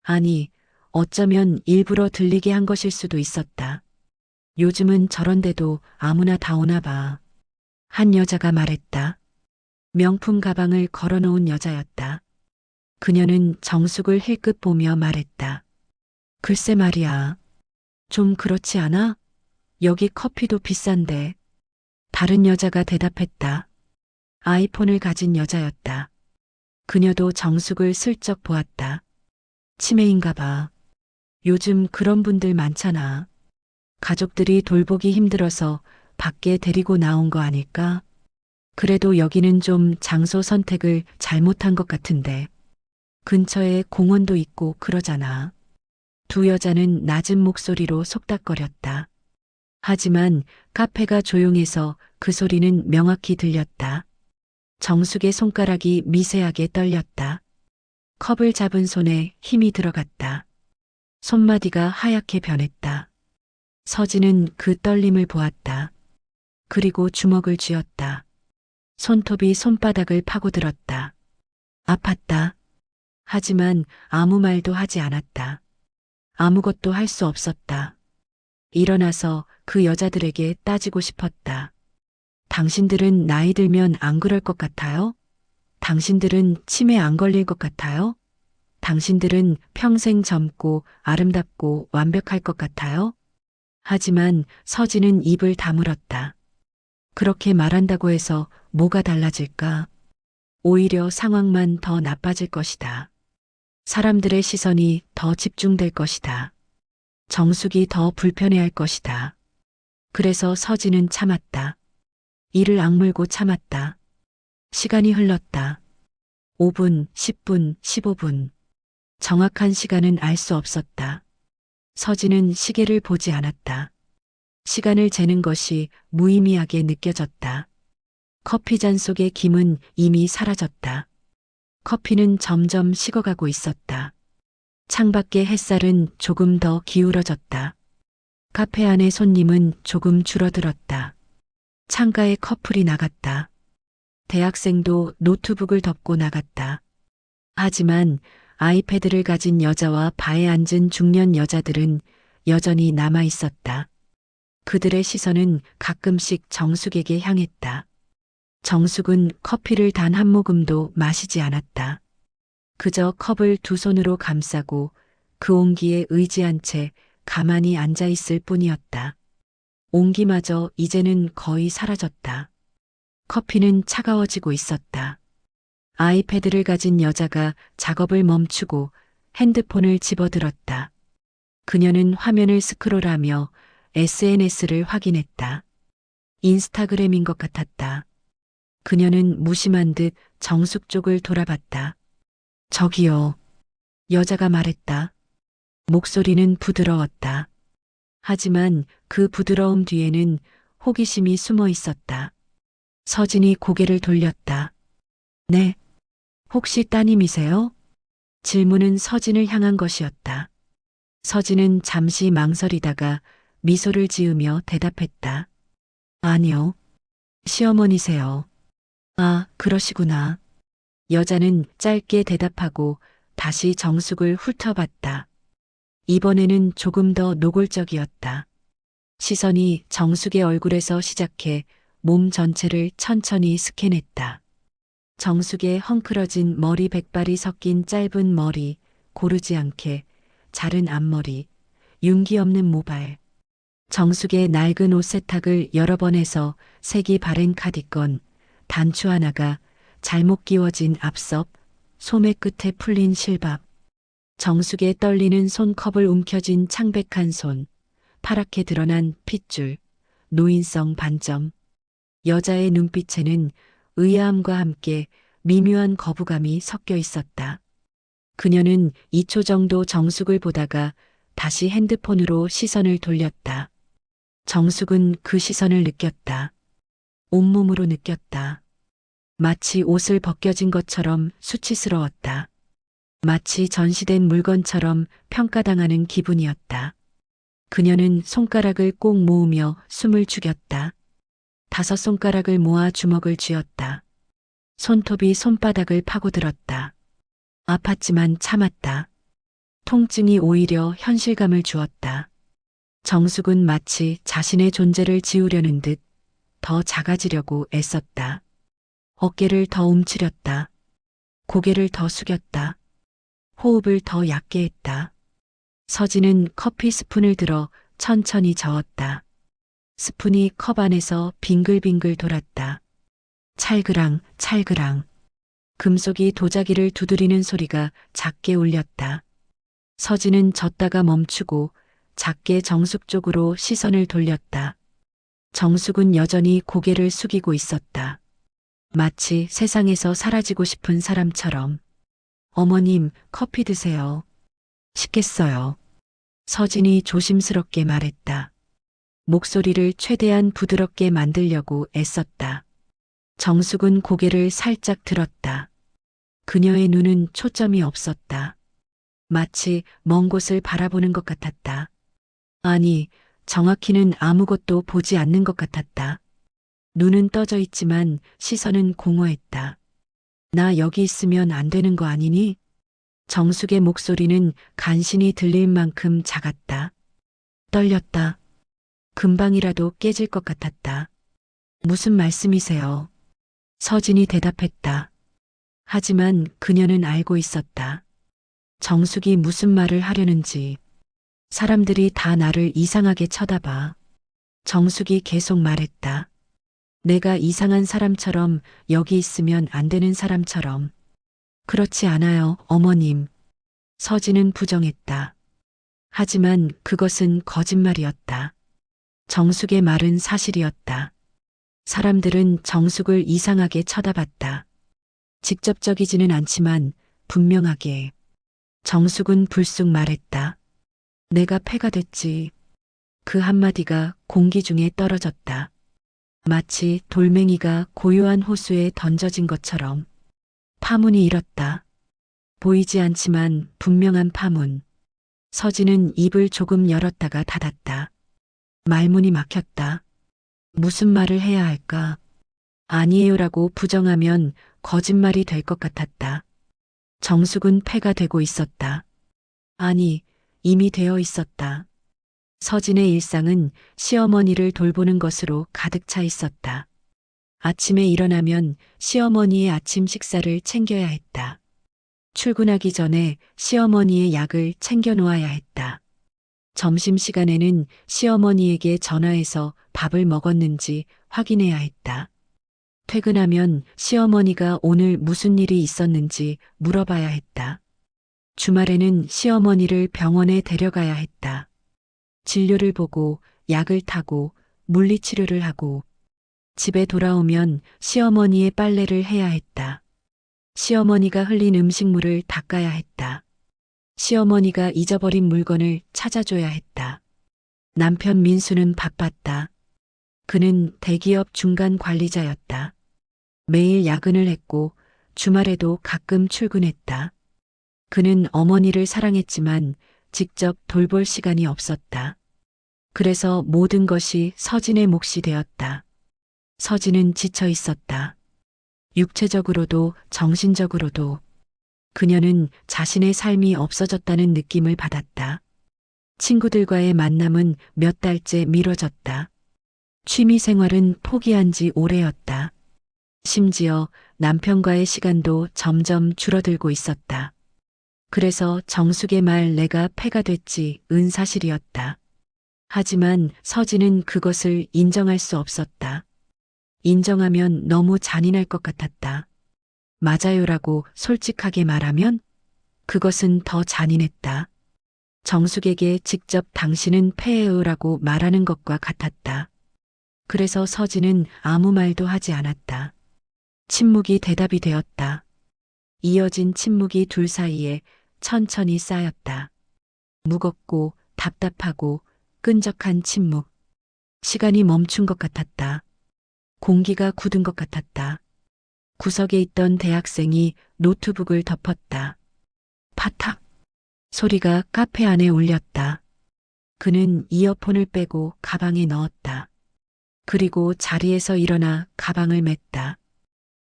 Speaker 2: 아니, 어쩌면 일부러 들리게 한 것일 수도 있었다. 요즘은 저런데도 아무나 다 오나 봐. 한 여자가 말했다. 명품 가방을 걸어놓은 여자였다. 그녀는 정숙을 힐끗 보며 말했다. 글쎄 말이야. 좀 그렇지 않아? 여기 커피도 비싼데. 다른 여자가 대답했다. 아이폰을 가진 여자였다. 그녀도 정숙을 슬쩍 보았다. 치매인가 봐. 요즘 그런 분들 많잖아. 가족들이 돌보기 힘들어서 밖에 데리고 나온 거 아닐까? 그래도 여기는 좀 장소 선택을 잘못한 것 같은데. 근처에 공원도 있고 그러잖아. 두 여자는 낮은 목소리로 속닥거렸다. 하지만 카페가 조용해서 그 소리는 명확히 들렸다. 정숙의 손가락이 미세하게 떨렸다. 컵을 잡은 손에 힘이 들어갔다. 손마디가 하얗게 변했다. 서진은 그 떨림을 보았다. 그리고 주먹을 쥐었다. 손톱이 손바닥을 파고들었다. 아팠다. 하지만 아무 말도 하지 않았다. 아무것도 할 수 없었다. 일어나서 그 여자들에게 따지고 싶었다. 당신들은 나이 들면 안 그럴 것 같아요? 당신들은 치매 안 걸릴 것 같아요? 당신들은 평생 젊고 아름답고 완벽할 것 같아요? 하지만 서진은 입을 다물었다. 그렇게 말한다고 해서 뭐가 달라질까? 오히려 상황만 더 나빠질 것이다. 사람들의 시선이 더 집중될 것이다. 정숙이 더 불편해할 것이다. 그래서 서진은 참았다. 이를 악물고 참았다. 시간이 흘렀다. 5분, 10분, 15분. 정확한 시간은 알 수 없었다. 서진은 시계를 보지 않았다. 시간을 재는 것이 무의미하게 느껴졌다. 커피잔 속의 김은 이미 사라졌다. 커피는 점점 식어가고 있었다. 창밖의 햇살은 조금 더 기울어졌다. 카페 안의 손님은 조금 줄어들었다. 창가에 커플이 나갔다. 대학생도 노트북을 덮고 나갔다. 하지만 아이패드를 가진 여자와 바에 앉은 중년 여자들은 여전히 남아 있었다. 그들의 시선은 가끔씩 정숙에게 향했다. 정숙은 커피를 단 한 모금도 마시지 않았다. 그저 컵을 두 손으로 감싸고 그 온기에 의지한 채 가만히 앉아 있을 뿐이었다. 온기마저 이제는 거의 사라졌다. 커피는 차가워지고 있었다. 아이패드를 가진 여자가 작업을 멈추고 핸드폰을 집어들었다. 그녀는 화면을 스크롤하며 SNS를 확인했다. 인스타그램인 것 같았다. 그녀는 무심한 듯 정숙 쪽을 돌아봤다. 저기요. 여자가 말했다. 목소리는 부드러웠다. 하지만 그 부드러움 뒤에는 호기심이 숨어 있었다. 서진이 고개를 돌렸다. 네. 혹시 따님이세요? 질문은 서진을 향한 것이었다. 서진은 잠시 망설이다가 미소를 지으며 대답했다. 아니요. 시어머니세요. 아, 그러시구나. 여자는 짧게 대답하고 다시 정숙을 훑어봤다. 이번에는 조금 더 노골적이었다. 시선이 정숙의 얼굴에서 시작해 몸 전체를 천천히 스캔했다. 정숙의 헝클어진 머리 백발이 섞인 짧은 머리, 고르지 않게 자른 앞머리, 윤기 없는 모발. 정숙의 낡은 옷 세탁을 여러 번 해서 색이 바랜 카디건, 단추 하나가 잘못 끼워진 앞섭, 소매 끝에 풀린 실밥. 정숙의 떨리는 손컵을 움켜쥔 창백한 손, 파랗게 드러난 핏줄, 노인성 반점. 여자의 눈빛에는 의아함과 함께 미묘한 거부감이 섞여 있었다. 그녀는 2초 정도 정숙을 보다가 다시 핸드폰으로 시선을 돌렸다. 정숙은 그 시선을 느꼈다. 온몸으로 느꼈다. 마치 옷을 벗겨진 것처럼 수치스러웠다. 마치 전시된 물건처럼 평가당하는 기분이었다. 그녀는 손가락을 꼭 모으며 숨을 죽였다. 5 손가락을 모아 주먹을 쥐었다. 손톱이 손바닥을 파고들었다. 아팠지만 참았다. 통증이 오히려 현실감을 주었다. 정숙은 마치 자신의 존재를 지우려는 듯 더 작아지려고 애썼다. 어깨를 더 움츠렸다. 고개를 더 숙였다. 호흡을 더 얕게 했다. 서진은 커피 스푼을 들어 천천히 저었다. 스푼이 컵 안에서 빙글빙글 돌았다. 찰그랑 찰그랑. 금속이 도자기를 두드리는 소리가 작게 울렸다. 서진은 젓다가 멈추고 작게 정숙 쪽으로 시선을 돌렸다. 정숙은 여전히 고개를 숙이고 있었다. 마치 세상에서 사라지고 싶은 사람처럼. 어머님, 커피 드세요. 식겠어요. 서진이 조심스럽게 말했다. 목소리를 최대한 부드럽게 만들려고 애썼다. 정숙은 고개를 살짝 들었다. 그녀의 눈은 초점이 없었다. 마치 먼 곳을 바라보는 것 같았다. 아니, 정확히는 아무것도 보지 않는 것 같았다. 눈은 떠져 있지만 시선은 공허했다. 나 여기 있으면 안 되는 거 아니니? 정숙의 목소리는 간신히 들릴 만큼 작았다. 떨렸다. 금방이라도 깨질 것 같았다. 무슨 말씀이세요? 서진이 대답했다. 하지만 그녀는 알고 있었다. 정숙이 무슨 말을 하려는지. 사람들이 다 나를 이상하게 쳐다봐. 정숙이 계속 말했다. 내가 이상한 사람처럼 여기 있으면 안 되는 사람처럼. 그렇지 않아요, 어머님. 서진은 부정했다. 하지만 그것은 거짓말이었다. 정숙의 말은 사실이었다. 사람들은 정숙을 이상하게 쳐다봤다. 직접적이지는 않지만 분명하게. 정숙은 불쑥 말했다. 내가 패가 됐지. 그 한마디가 공기 중에 떨어졌다. 마치 돌멩이가 고요한 호수에 던져진 것처럼 파문이 일었다. 보이지 않지만 분명한 파문. 서진은 입을 조금 열었다가 닫았다. 말문이 막혔다. 무슨 말을 해야 할까? 아니에요라고 부정하면 거짓말이 될 것 같았다. 정숙은 패가 되고 있었다. 아니, 이미 되어 있었다. 서진의 일상은 시어머니를 돌보는 것으로 가득 차 있었다. 아침에 일어나면 시어머니의 아침 식사를 챙겨야 했다. 출근하기 전에 시어머니의 약을 챙겨 놓아야 했다. 점심시간에는 시어머니에게 전화해서 밥을 먹었는지 확인해야 했다. 퇴근하면 시어머니가 오늘 무슨 일이 있었는지 물어봐야 했다. 주말에는 시어머니를 병원에 데려가야 했다. 진료를 보고 약을 타고 물리치료를 하고 집에 돌아오면 시어머니의 빨래를 해야 했다. 시어머니가 흘린 음식물을 닦아야 했다. 시어머니가 잊어버린 물건을 찾아줘야 했다. 남편 민수는 바빴다. 그는 대기업 중간 관리자였다. 매일 야근을 했고 주말에도 가끔 출근했다. 그는 어머니를 사랑했지만 직접 돌볼 시간이 없었다. 그래서 모든 것이 서진의 몫이 되었다. 서진은 지쳐 있었다. 육체적으로도 정신적으로도. 그녀는 자신의 삶이 없어졌다는 느낌을 받았다. 친구들과의 만남은 몇 달째 미뤄졌다. 취미 생활은 포기한 지 오래였다. 심지어 남편과의 시간도 점점 줄어들고 있었다. 그래서 정숙의 말 내가 패가 됐지,은 사실이었다. 하지만 서진은 그것을 인정할 수 없었다. 인정하면 너무 잔인할 것 같았다. 맞아요라고 솔직하게 말하면 그것은 더 잔인했다. 정숙에게 직접 당신은 패예요라고 말하는 것과 같았다. 그래서 서진은 아무 말도 하지 않았다. 침묵이 대답이 되었다. 이어진 침묵이 둘 사이에 천천히 쌓였다. 무겁고 답답하고 끈적한 침묵. 시간이 멈춘 것 같았다. 공기가 굳은 것 같았다. 구석에 있던 대학생이 노트북을 덮었다. 파탁! 소리가 카페 안에 울렸다. 그는 이어폰을 빼고 가방에 넣었다. 그리고 자리에서 일어나 가방을 맸다.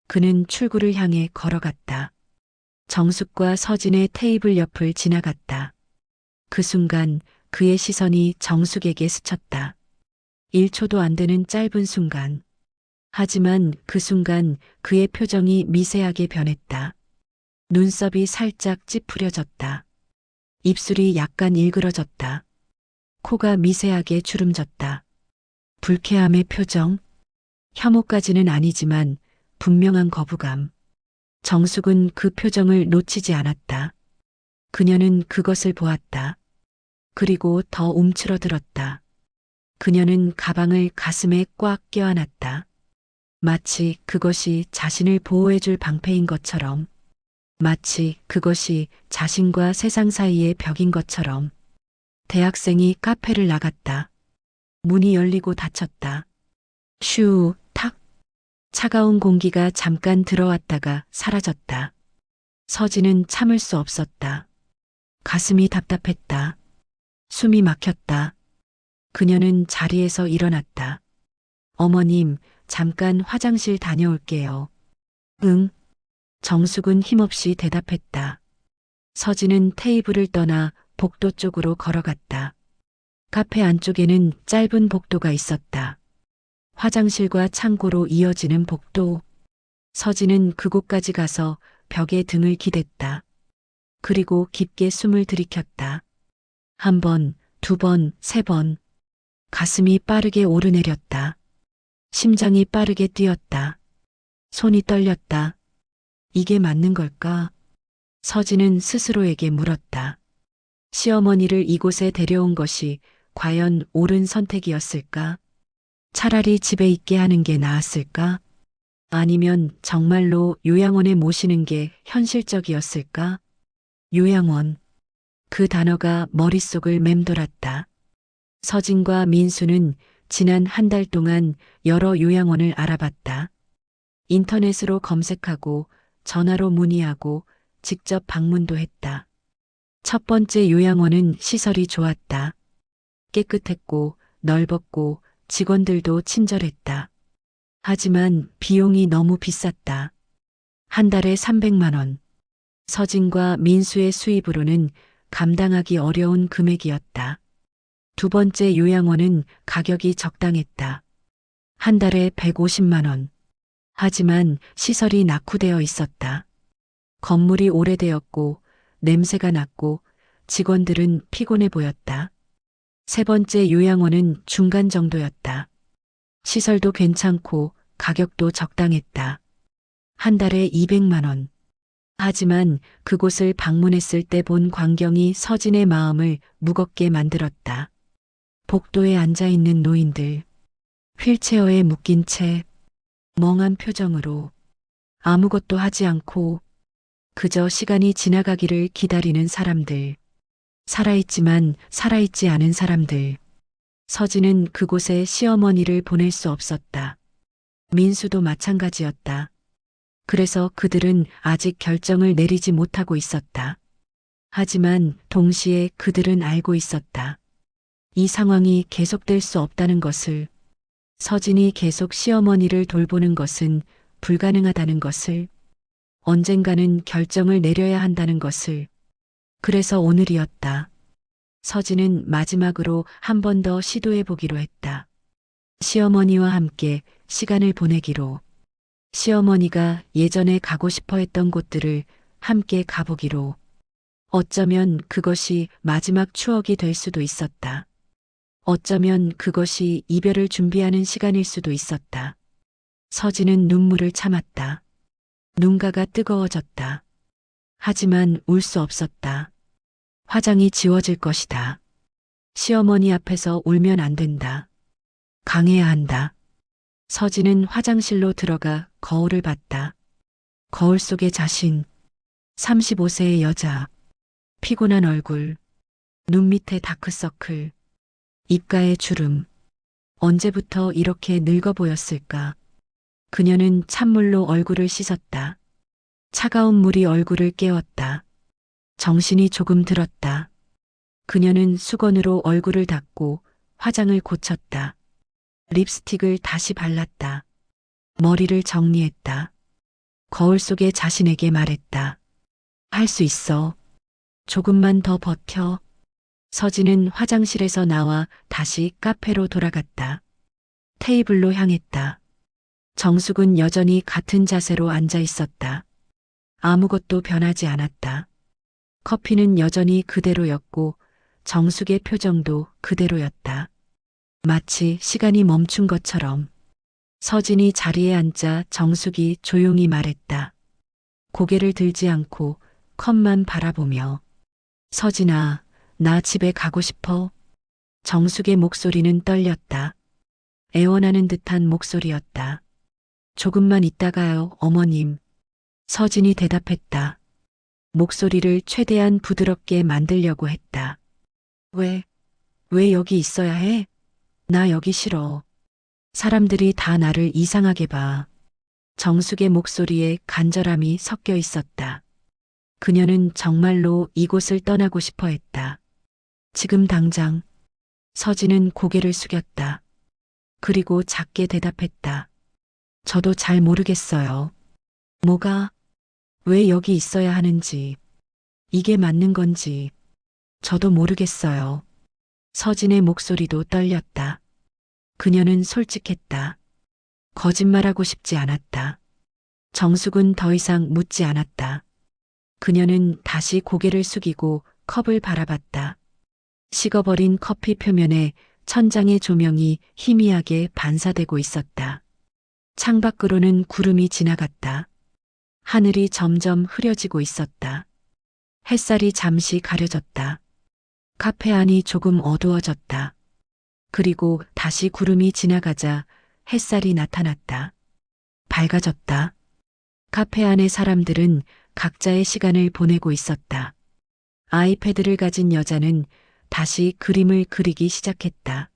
Speaker 2: 그는 출구를 향해 걸어갔다. 정숙과 서진의 테이블 옆을 지나갔다. 그 순간 그의 시선이 정숙에게 스쳤다. 1초도 안 되는 짧은 순간. 하지만 그 순간 그의 표정이 미세하게 변했다. 눈썹이 살짝 찌푸려졌다. 입술이 약간 일그러졌다. 코가 미세하게 주름졌다. 불쾌함의 표정? 혐오까지는 아니지만 분명한 거부감. 정숙은 그 표정을 놓치지 않았다. 그녀는 그것을 보았다. 그리고 더 움츠러들었다. 그녀는 가방을 가슴에 꽉 껴안았다. 마치 그것이 자신을 보호해줄 방패인 것처럼. 마치 그것이 자신과 세상 사이의 벽인 것처럼. 대학생이 카페를 나갔다. 문이 열리고 닫혔다. 슈, 탁. 차가운 공기가 잠깐 들어왔다가 사라졌다. 서진은 참을 수 없었다. 가슴이 답답했다. 숨이 막혔다. 그녀는 자리에서 일어났다. 어머님, 잠깐 화장실 다녀올게요. 응. 정숙은 힘없이 대답했다. 서진은 테이블을 떠나 복도 쪽으로 걸어갔다. 카페 안쪽에는 짧은 복도가 있었다. 화장실과 창고로 이어지는 복도. 서진은 그곳까지 가서 벽에 등을 기댔다. 그리고 깊게 숨을 들이켰다. 한 번, 두 번, 세 번. 가슴이 빠르게 오르내렸다. 심장이 빠르게 뛰었다. 손이 떨렸다. 이게 맞는 걸까? 서진은 스스로에게 물었다. 시어머니를 이곳에 데려온 것이 과연 옳은 선택이었을까? 차라리 집에 있게 하는 게 나았을까? 아니면 정말로 요양원에 모시는 게 현실적이었을까? 요양원. 그 단어가 머릿속을 맴돌았다. 서진과 민수는 지난 한 달 동안 여러 요양원을 알아봤다. 인터넷으로 검색하고 전화로 문의하고 직접 방문도 했다. 첫 번째 요양원은 시설이 좋았다. 깨끗했고 넓었고 직원들도 친절했다. 하지만 비용이 너무 비쌌다. 한 달에 300만 원. 서진과 민수의 수입으로는 감당하기 어려운 금액이었다. 두 번째 요양원은 가격이 적당했다. 한 달에 150만 원. 하지만 시설이 낙후되어 있었다. 건물이 오래되었고 냄새가 났고 직원들은 피곤해 보였다. 세 번째 요양원은 중간 정도였다. 시설도 괜찮고 가격도 적당했다. 한 달에 200만 원. 하지만 그곳을 방문했을 때 본 광경이 서진의 마음을 무겁게 만들었다. 복도에 앉아있는 노인들, 휠체어에 묶인 채 멍한 표정으로 아무것도 하지 않고 그저 시간이 지나가기를 기다리는 사람들, 살아있지만 살아있지 않은 사람들. 서진은 그곳에 시어머니를 보낼 수 없었다. 민수도 마찬가지였다. 그래서 그들은 아직 결정을 내리지 못하고 있었다. 하지만 동시에 그들은 알고 있었다. 이 상황이 계속될 수 없다는 것을, 서진이 계속 시어머니를 돌보는 것은 불가능하다는 것을, 언젠가는 결정을 내려야 한다는 것을. 그래서 오늘이었다. 서진은 마지막으로 한 번 더 시도해 보기로 했다. 시어머니와 함께 시간을 보내기로. 시어머니가 예전에 가고 싶어 했던 곳들을 함께 가보기로. 어쩌면 그것이 마지막 추억이 될 수도 있었다. 어쩌면 그것이 이별을 준비하는 시간일 수도 있었다. 서진은 눈물을 참았다. 눈가가 뜨거워졌다. 하지만 울 수 없었다. 화장이 지워질 것이다. 시어머니 앞에서 울면 안 된다. 강해야 한다. 서진은 화장실로 들어가 거울을 봤다. 거울 속의 자신, 35세의 여자, 피곤한 얼굴, 눈 밑에 다크서클, 입가에 주름. 언제부터 이렇게 늙어 보였을까? 그녀는 찬물로 얼굴을 씻었다. 차가운 물이 얼굴을 깨웠다. 정신이 조금 들었다. 그녀는 수건으로 얼굴을 닦고 화장을 고쳤다. 립스틱을 다시 발랐다. 머리를 정리했다. 거울 속의 자신에게 말했다. 할 수 있어. 조금만 더 버텨. 서진은 화장실에서 나와 다시 카페로 돌아갔다. 테이블로 향했다. 정숙은 여전히 같은 자세로 앉아 있었다. 아무것도 변하지 않았다. 커피는 여전히 그대로였고 정숙의 표정도 그대로였다. 마치 시간이 멈춘 것처럼. 서진이 자리에 앉자 정숙이 조용히 말했다. 고개를 들지 않고 컵만 바라보며. 서진아, 나 집에 가고 싶어. 정숙의 목소리는 떨렸다. 애원하는 듯한 목소리였다. 조금만 있다가요, 어머님. 서진이 대답했다. 목소리를 최대한 부드럽게 만들려고 했다. 왜 여기 있어야 해? 나 여기 싫어. 사람들이 다 나를 이상하게 봐. 정숙의 목소리에 간절함이 섞여 있었다. 그녀는 정말로 이곳을 떠나고 싶어 했다. 지금 당장. 서진은 고개를 숙였다. 그리고 작게 대답했다. 저도 잘 모르겠어요. 뭐가? 왜 여기 있어야 하는지. 이게 맞는 건지. 저도 모르겠어요. 서진의 목소리도 떨렸다. 그녀는 솔직했다. 거짓말하고 싶지 않았다. 정숙은 더 이상 묻지 않았다. 그녀는 다시 고개를 숙이고 컵을 바라봤다. 식어버린 커피 표면에 천장의 조명이 희미하게 반사되고 있었다. 창밖으로는 구름이 지나갔다. 하늘이 점점 흐려지고 있었다. 햇살이 잠시 가려졌다. 카페 안이 조금 어두워졌다. 그리고 다시 구름이 지나가자 햇살이 나타났다. 밝아졌다. 카페 안의 사람들은 각자의 시간을 보내고 있었다. 아이패드를 가진 여자는 다시 그림을 그리기 시작했다.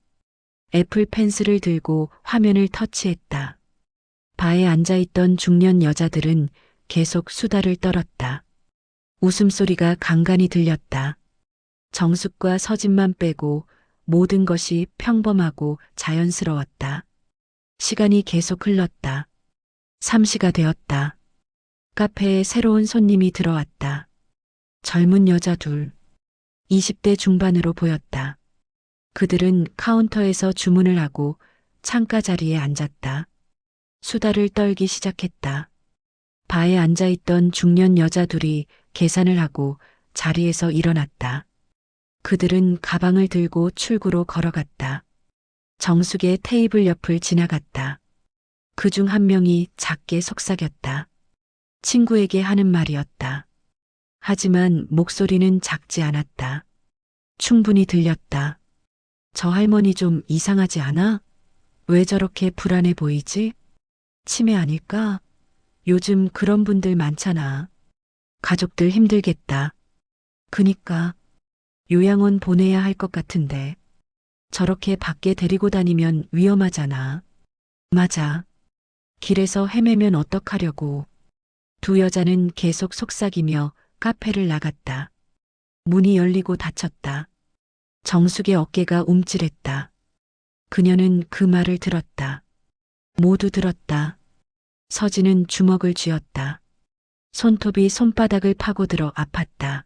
Speaker 2: 애플 펜슬을 들고 화면을 터치했다. 바에 앉아있던 중년 여자들은 계속 수다를 떨었다. 웃음소리가 간간히 들렸다. 정숙과 서진만 빼고 모든 것이 평범하고 자연스러웠다. 시간이 계속 흘렀다. 3시가 되었다. 카페에 새로운 손님이 들어왔다. 젊은 여자 둘. 20대 중반으로 보였다. 그들은 카운터에서 주문을 하고 창가 자리에 앉았다. 수다를 떨기 시작했다. 바에 앉아있던 중년 여자 둘이 계산을 하고 자리에서 일어났다. 그들은 가방을 들고 출구로 걸어갔다. 정숙의 테이블 옆을 지나갔다. 그중 한 명이 작게 속삭였다. 친구에게 하는 말이었다. 하지만 목소리는 작지 않았다. 충분히 들렸다. 저 할머니 좀 이상하지 않아? 왜 저렇게 불안해 보이지? 치매 아닐까? 요즘 그런 분들 많잖아. 가족들 힘들겠다. 그니까 요양원 보내야 할 것 같은데. 저렇게 밖에 데리고 다니면 위험하잖아. 맞아. 길에서 헤매면 어떡하려고. 두 여자는 계속 속삭이며 카페를 나갔다. 문이 열리고 닫혔다. 정숙의 어깨가 움찔했다. 그녀는 그 말을 들었다. 모두 들었다. 서진은 주먹을 쥐었다. 손톱이 손바닥을 파고들어 아팠다.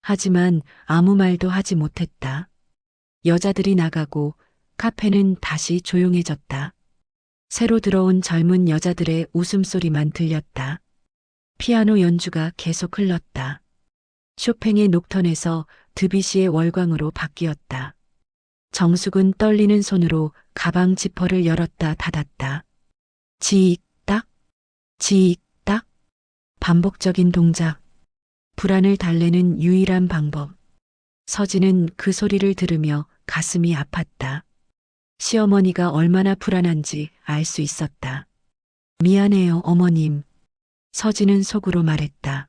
Speaker 2: 하지만 아무 말도 하지 못했다. 여자들이 나가고 카페는 다시 조용해졌다. 새로 들어온 젊은 여자들의 웃음소리만 들렸다. 피아노 연주가 계속 흘렀다. 쇼팽의 녹턴에서 드뷔시의 월광으로 바뀌었다. 정숙은 떨리는 손으로 가방 지퍼를 열었다 닫았다. 지익딱, 지익딱, 반복적인 동작. 불안을 달래는 유일한 방법. 서진은 그 소리를 들으며 가슴이 아팠다. 시어머니가 얼마나 불안한지 알 수 있었다. 미안해요, 어머님. 서진은 속으로 말했다.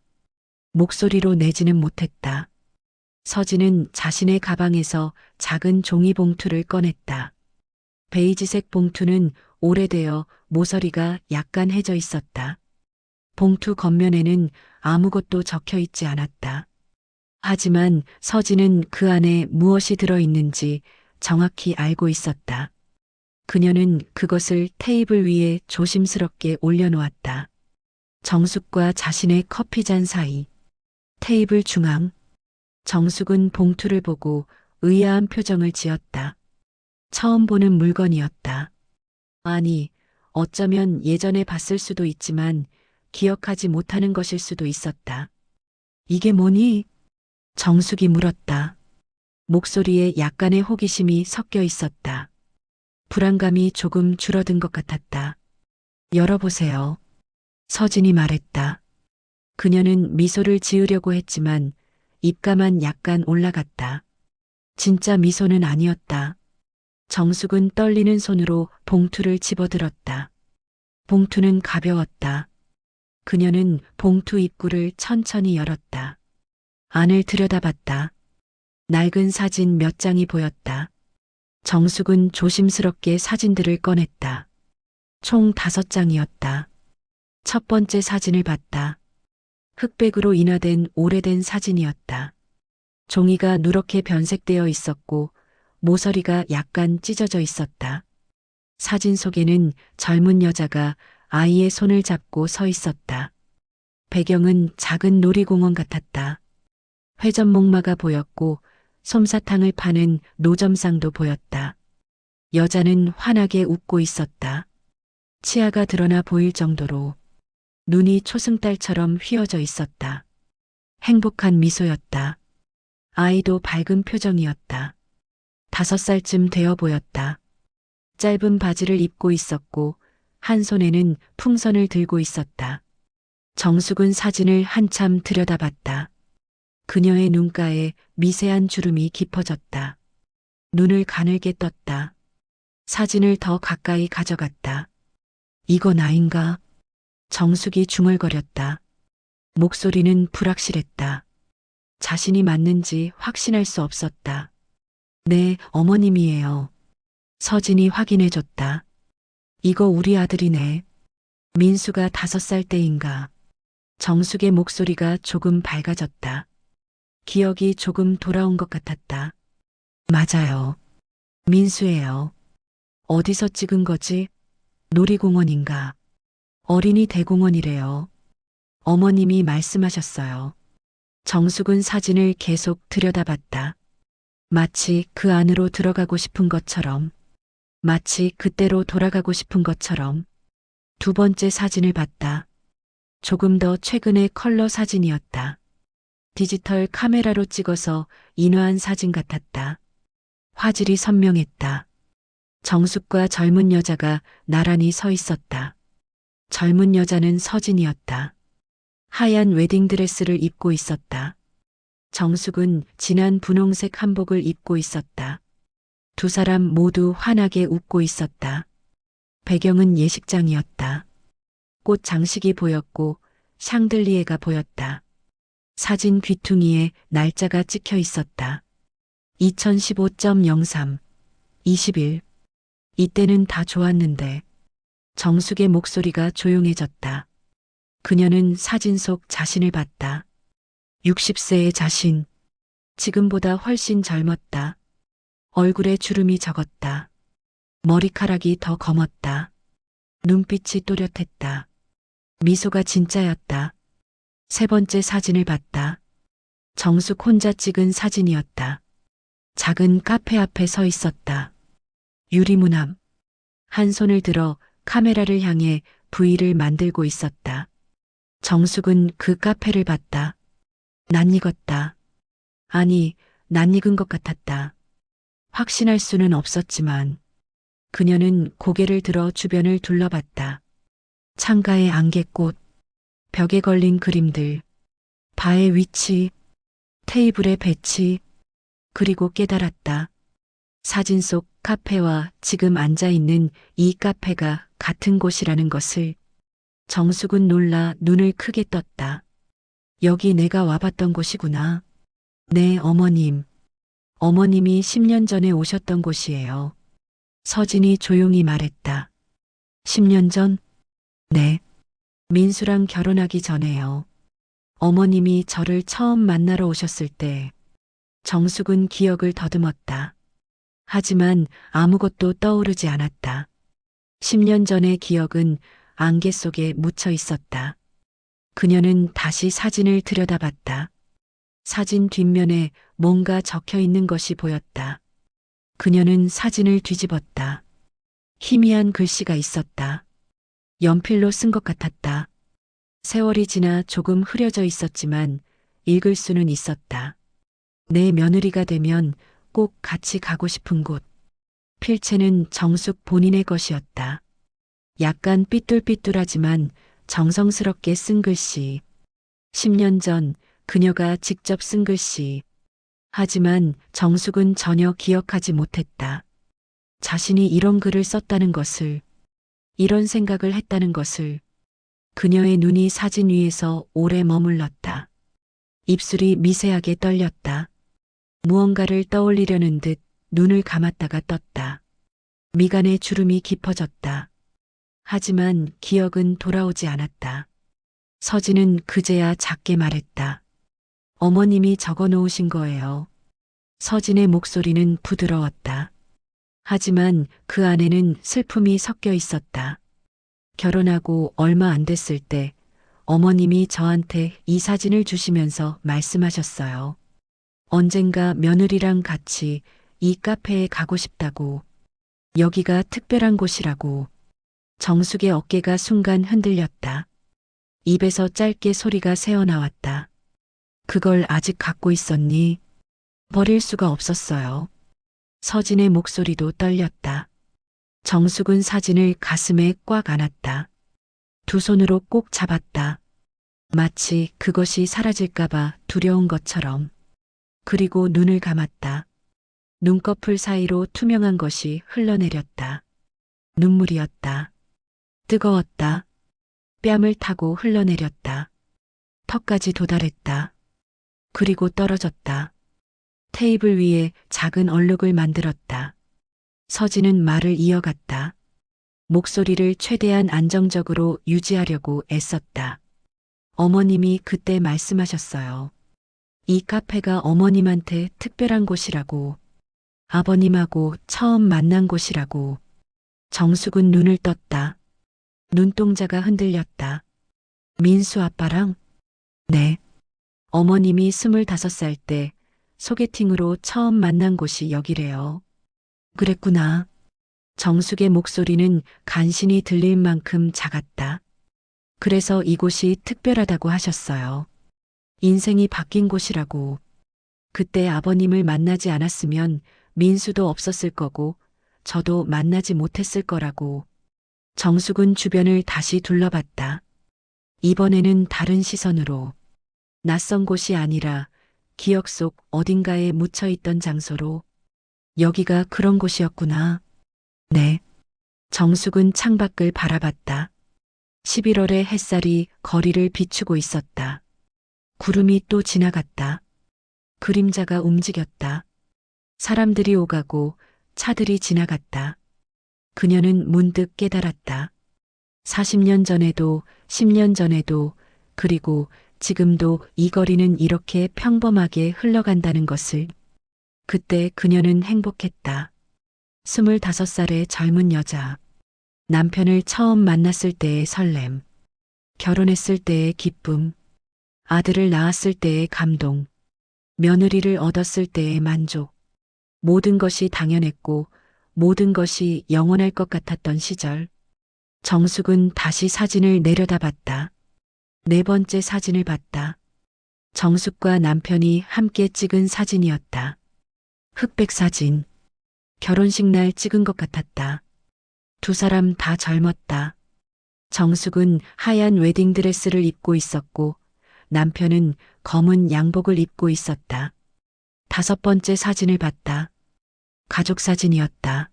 Speaker 2: 목소리로 내지는 못했다. 서진은 자신의 가방에서 작은 종이 봉투를 꺼냈다. 베이지색 봉투는 오래되어 모서리가 약간 해져 있었다. 봉투 겉면에는 아무것도 적혀 있지 않았다. 하지만 서진은 그 안에 무엇이 들어있는지 정확히 알고 있었다. 그녀는 그것을 테이블 위에 조심스럽게 올려놓았다. 정숙과 자신의 커피잔 사이. 테이블 중앙. 정숙은 봉투를 보고 의아한 표정을 지었다. 처음 보는 물건이었다. 아니, 어쩌면 예전에 봤을 수도 있지만 기억하지 못하는 것일 수도 있었다. 이게 뭐니? 정숙이 물었다. 목소리에 약간의 호기심이 섞여 있었다. 불안감이 조금 줄어든 것 같았다. 열어보세요. 서진이 말했다. 그녀는 미소를 지으려고 했지만 입가만 약간 올라갔다. 진짜 미소는 아니었다. 정숙은 떨리는 손으로 봉투를 집어들었다. 봉투는 가벼웠다. 그녀는 봉투 입구를 천천히 열었다. 안을 들여다봤다. 낡은 사진 몇 장이 보였다. 정숙은 조심스럽게 사진들을 꺼냈다. 총 5장이었다. 첫 번째 사진을 봤다. 흑백으로 인화된 오래된 사진이었다. 종이가 누렇게 변색되어 있었고 모서리가 약간 찢어져 있었다. 사진 속에는 젊은 여자가 아이의 손을 잡고 서 있었다. 배경은 작은 놀이공원 같았다. 회전 목마가 보였고 솜사탕을 파는 노점상도 보였다. 여자는 환하게 웃고 있었다. 치아가 드러나 보일 정도로 눈이 초승달처럼 휘어져 있었다. 행복한 미소였다. 아이도 밝은 표정이었다. 5살쯤 되어 보였다. 짧은 바지를 입고 있었고 한 손에는 풍선을 들고 있었다. 정숙은 사진을 한참 들여다봤다. 그녀의 눈가에 미세한 주름이 깊어졌다. 눈을 가늘게 떴다. 사진을 더 가까이 가져갔다. 이건 아인가? 정숙이 중얼거렸다. 목소리는 불확실했다. 자신이 맞는지 확신할 수 없었다. 네, 어머님이에요. 서진이 확인해줬다. 이거 우리 아들이네. 민수가 5살 때인가. 정숙의 목소리가 조금 밝아졌다. 기억이 조금 돌아온 것 같았다. 맞아요. 민수예요. 어디서 찍은 거지? 놀이공원인가? 어린이 대공원이래요. 어머님이 말씀하셨어요. 정숙은 사진을 계속 들여다봤다. 마치 그 안으로 들어가고 싶은 것처럼, 마치 그때로 돌아가고 싶은 것처럼. 2번째 사진을 봤다. 조금 더 최근의 컬러 사진이었다. 디지털 카메라로 찍어서 인화한 사진 같았다. 화질이 선명했다. 정숙과 젊은 여자가 나란히 서 있었다. 젊은 여자는 서진이었다. 하얀 웨딩드레스를 입고 있었다. 정숙은 진한 분홍색 한복을 입고 있었다. 2 사람 모두 환하게 웃고 있었다. 배경은 예식장이었다. 꽃 장식이 보였고 샹들리에가 보였다. 사진 귀퉁이에 날짜가 찍혀 있었다. 2015.03 20일. 이때는 다 좋았는데. 정숙의 목소리가 조용해졌다. 그녀는 사진 속 자신을 봤다. 60세의 자신. 지금보다 훨씬 젊었다. 얼굴에 주름이 적었다. 머리카락이 더 검었다. 눈빛이 또렷했다. 미소가 진짜였다. 3번째 사진을 봤다. 정숙 혼자 찍은 사진이었다. 작은 카페 앞에 서 있었다. 유리문 앞. 한 손을 들어 카메라를 향해 V를 만들고 있었다. 정숙은 그 카페를 봤다. 낯익었다. 아니, 낯익은 것 같았다. 확신할 수는 없었지만 그녀는 고개를 들어 주변을 둘러봤다. 창가의 안개꽃, 벽에 걸린 그림들, 바의 위치, 테이블의 배치, 그리고 깨달았다. 사진 속 카페와 지금 앉아 있는 이 카페가 같은 곳이라는 것을. 정숙은 놀라 눈을 크게 떴다. 여기 내가 와봤던 곳이구나. 네, 어머님. 어머님이 10년 전에 오셨던 곳이에요. 서진이 조용히 말했다. 10년 전? 네. 민수랑 결혼하기 전에요. 어머님이 저를 처음 만나러 오셨을 때 정숙은 기억을 더듬었다. 하지만 아무것도 떠오르지 않았다. 10년 전의 기억은 안개 속에 묻혀 있었다. 그녀는 다시 사진을 들여다봤다. 사진 뒷면에 뭔가 적혀 있는 것이 보였다. 그녀는 사진을 뒤집었다. 희미한 글씨가 있었다. 연필로 쓴 것 같았다. 세월이 지나 조금 흐려져 있었지만 읽을 수는 있었다. 내 며느리가 되면 꼭 같이 가고 싶은 곳. 필체는 정숙 본인의 것이었다. 약간 삐뚤삐뚤하지만 정성스럽게 쓴 글씨. 10년 전 그녀가 직접 쓴 글씨. 하지만 정숙은 전혀 기억하지 못했다. 자신이 이런 글을 썼다는 것을, 이런 생각을 했다는 것을. 그녀의 눈이 사진 위에서 오래 머물렀다. 입술이 미세하게 떨렸다. 무언가를 떠올리려는 듯 눈을 감았다가 떴다. 미간에 주름이 깊어졌다. 하지만 기억은 돌아오지 않았다. 서진은 그제야 작게 말했다. 어머님이 적어 놓으신 거예요. 서진의 목소리는 부드러웠다. 하지만 그 안에는 슬픔이 섞여 있었다. 결혼하고 얼마 안 됐을 때 어머님이 저한테 이 사진을 주시면서 말씀하셨어요. 언젠가 며느리랑 같이 이 카페에 가고 싶다고. 여기가 특별한 곳이라고. 정숙의 어깨가 순간 흔들렸다. 입에서 짧게 소리가 새어나왔다. 그걸 아직 갖고 있었니? 버릴 수가 없었어요. 서진의 목소리도 떨렸다. 정숙은 사진을 가슴에 꽉 안았다. 2 손으로 꼭 잡았다. 마치 그것이 사라질까봐 두려운 것처럼. 그리고 눈을 감았다. 눈꺼풀 사이로 투명한 것이 흘러내렸다. 눈물이었다. 뜨거웠다. 뺨을 타고 흘러내렸다. 턱까지 도달했다. 그리고 떨어졌다. 테이블 위에 작은 얼룩을 만들었다. 서진은 말을 이어갔다. 목소리를 최대한 안정적으로 유지하려고 애썼다. 어머님이 그때 말씀하셨어요. 이 카페가 어머님한테 특별한 곳이라고. 아버님하고 처음 만난 곳이라고. 정숙은 눈을 떴다. 눈동자가 흔들렸다. 민수 아빠랑? 네. 어머님이 25살 때 소개팅으로 처음 만난 곳이 여기래요. 그랬구나. 정숙의 목소리는 간신히 들릴 만큼 작았다. 그래서 이곳이 특별하다고 하셨어요. 인생이 바뀐 곳이라고. 그때 아버님을 만나지 않았으면 민수도 없었을 거고 저도 만나지 못했을 거라고. 정숙은 주변을 다시 둘러봤다. 이번에는 다른 시선으로. 낯선 곳이 아니라 기억 속 어딘가에 묻혀있던 장소로. 여기가 그런 곳이었구나. 네. 정숙은 창밖을 바라봤다. 11월의 햇살이 거리를 비추고 있었다. 구름이 또 지나갔다. 그림자가 움직였다. 사람들이 오가고 차들이 지나갔다. 그녀는 문득 깨달았다. 40년 전에도 10년 전에도 그리고 지금도 이 거리는 이렇게 평범하게 흘러간다는 것을. 그때 그녀는 행복했다. 25살의 젊은 여자. 남편을 처음 만났을 때의 설렘. 결혼했을 때의 기쁨. 아들을 낳았을 때의 감동. 며느리를 얻었을 때의 만족. 모든 것이 당연했고 모든 것이 영원할 것 같았던 시절. 정숙은 다시 사진을 내려다봤다. 네 번째 사진을 봤다. 정숙과 남편이 함께 찍은 사진이었다. 흑백 사진. 결혼식 날 찍은 것 같았다. 두 사람 다 젊었다. 정숙은 하얀 웨딩드레스를 입고 있었고 남편은 검은 양복을 입고 있었다. 다섯 번째 사진을 봤다. 가족 사진이었다.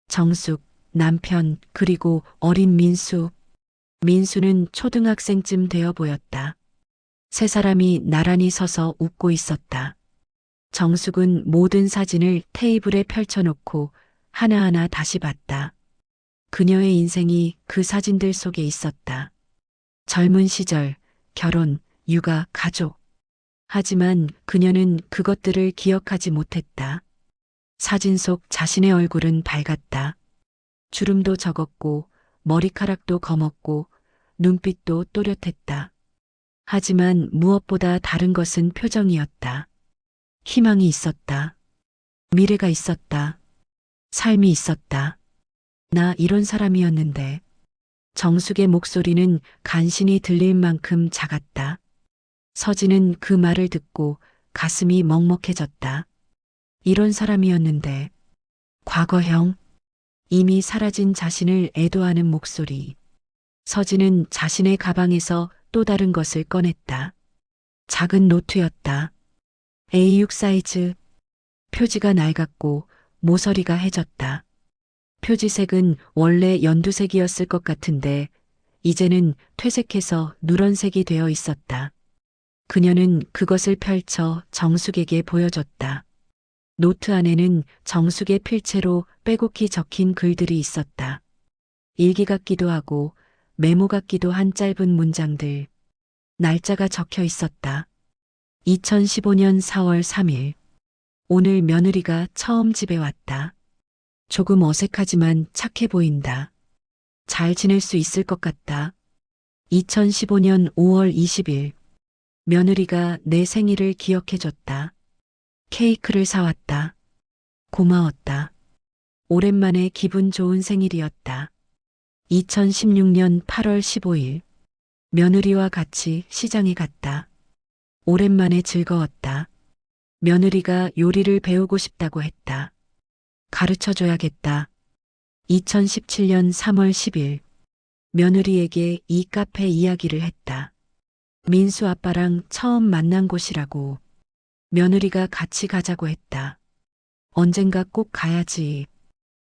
Speaker 2: 정숙, 남편, 그리고 어린 민수. 민수는 초등학생쯤 되어 보였다. 세 사람이 나란히 서서 웃고 있었다. 정숙은 모든 사진을 테이블에 펼쳐놓고 하나하나 다시 봤다. 그녀의 인생이 그 사진들 속에 있었다. 젊은 시절, 결혼, 육아, 가족. 하지만 그녀는 그것들을 기억하지 못했다. 사진 속 자신의 얼굴은 밝았다. 주름도 적었고 머리카락도 검었고 눈빛도 또렷했다. 하지만 무엇보다 다른 것은 표정이었다. 희망이 있었다. 미래가 있었다. 삶이 있었다. 나 이런 사람이었는데. 정숙의 목소리는 간신히 들릴 만큼 작았다. 서진은 그 말을 듣고 가슴이 먹먹해졌다. 이런 사람이었는데. 과거형. 이미 사라진 자신을 애도하는 목소리. 서진은 자신의 가방에서 또 다른 것을 꺼냈다. 작은 노트였다. A6 사이즈. 표지가 낡았고 모서리가 해졌다. 표지색은 원래 연두색이었을 것 같은데 이제는 퇴색해서 누런색이 되어 있었다. 그녀는 그것을 펼쳐 정숙에게 보여줬다. 노트 안에는 정숙의 필체로 빼곡히 적힌 글들이 있었다. 일기 같기도 하고 메모 같기도 한 짧은 문장들. 날짜가 적혀 있었다. 2015년 4월 3일. 오늘 며느리가 처음 집에 왔다. 조금 어색하지만 착해 보인다. 잘 지낼 수 있을 것 같다. 2015년 5월 20일. 며느리가 내 생일을 기억해줬다. 케이크를 사왔다. 고마웠다. 오랜만에 기분 좋은 생일이었다. 2016년 8월 15일. 며느리와 같이 시장에 갔다. 오랜만에 즐거웠다. 며느리가 요리를 배우고 싶다고 했다. 가르쳐줘야겠다. 2017년 3월 10일. 며느리에게 이 카페 이야기를 했다. 민수 아빠랑 처음 만난 곳이라고. 며느리가 같이 가자고 했다. 언젠가 꼭 가야지.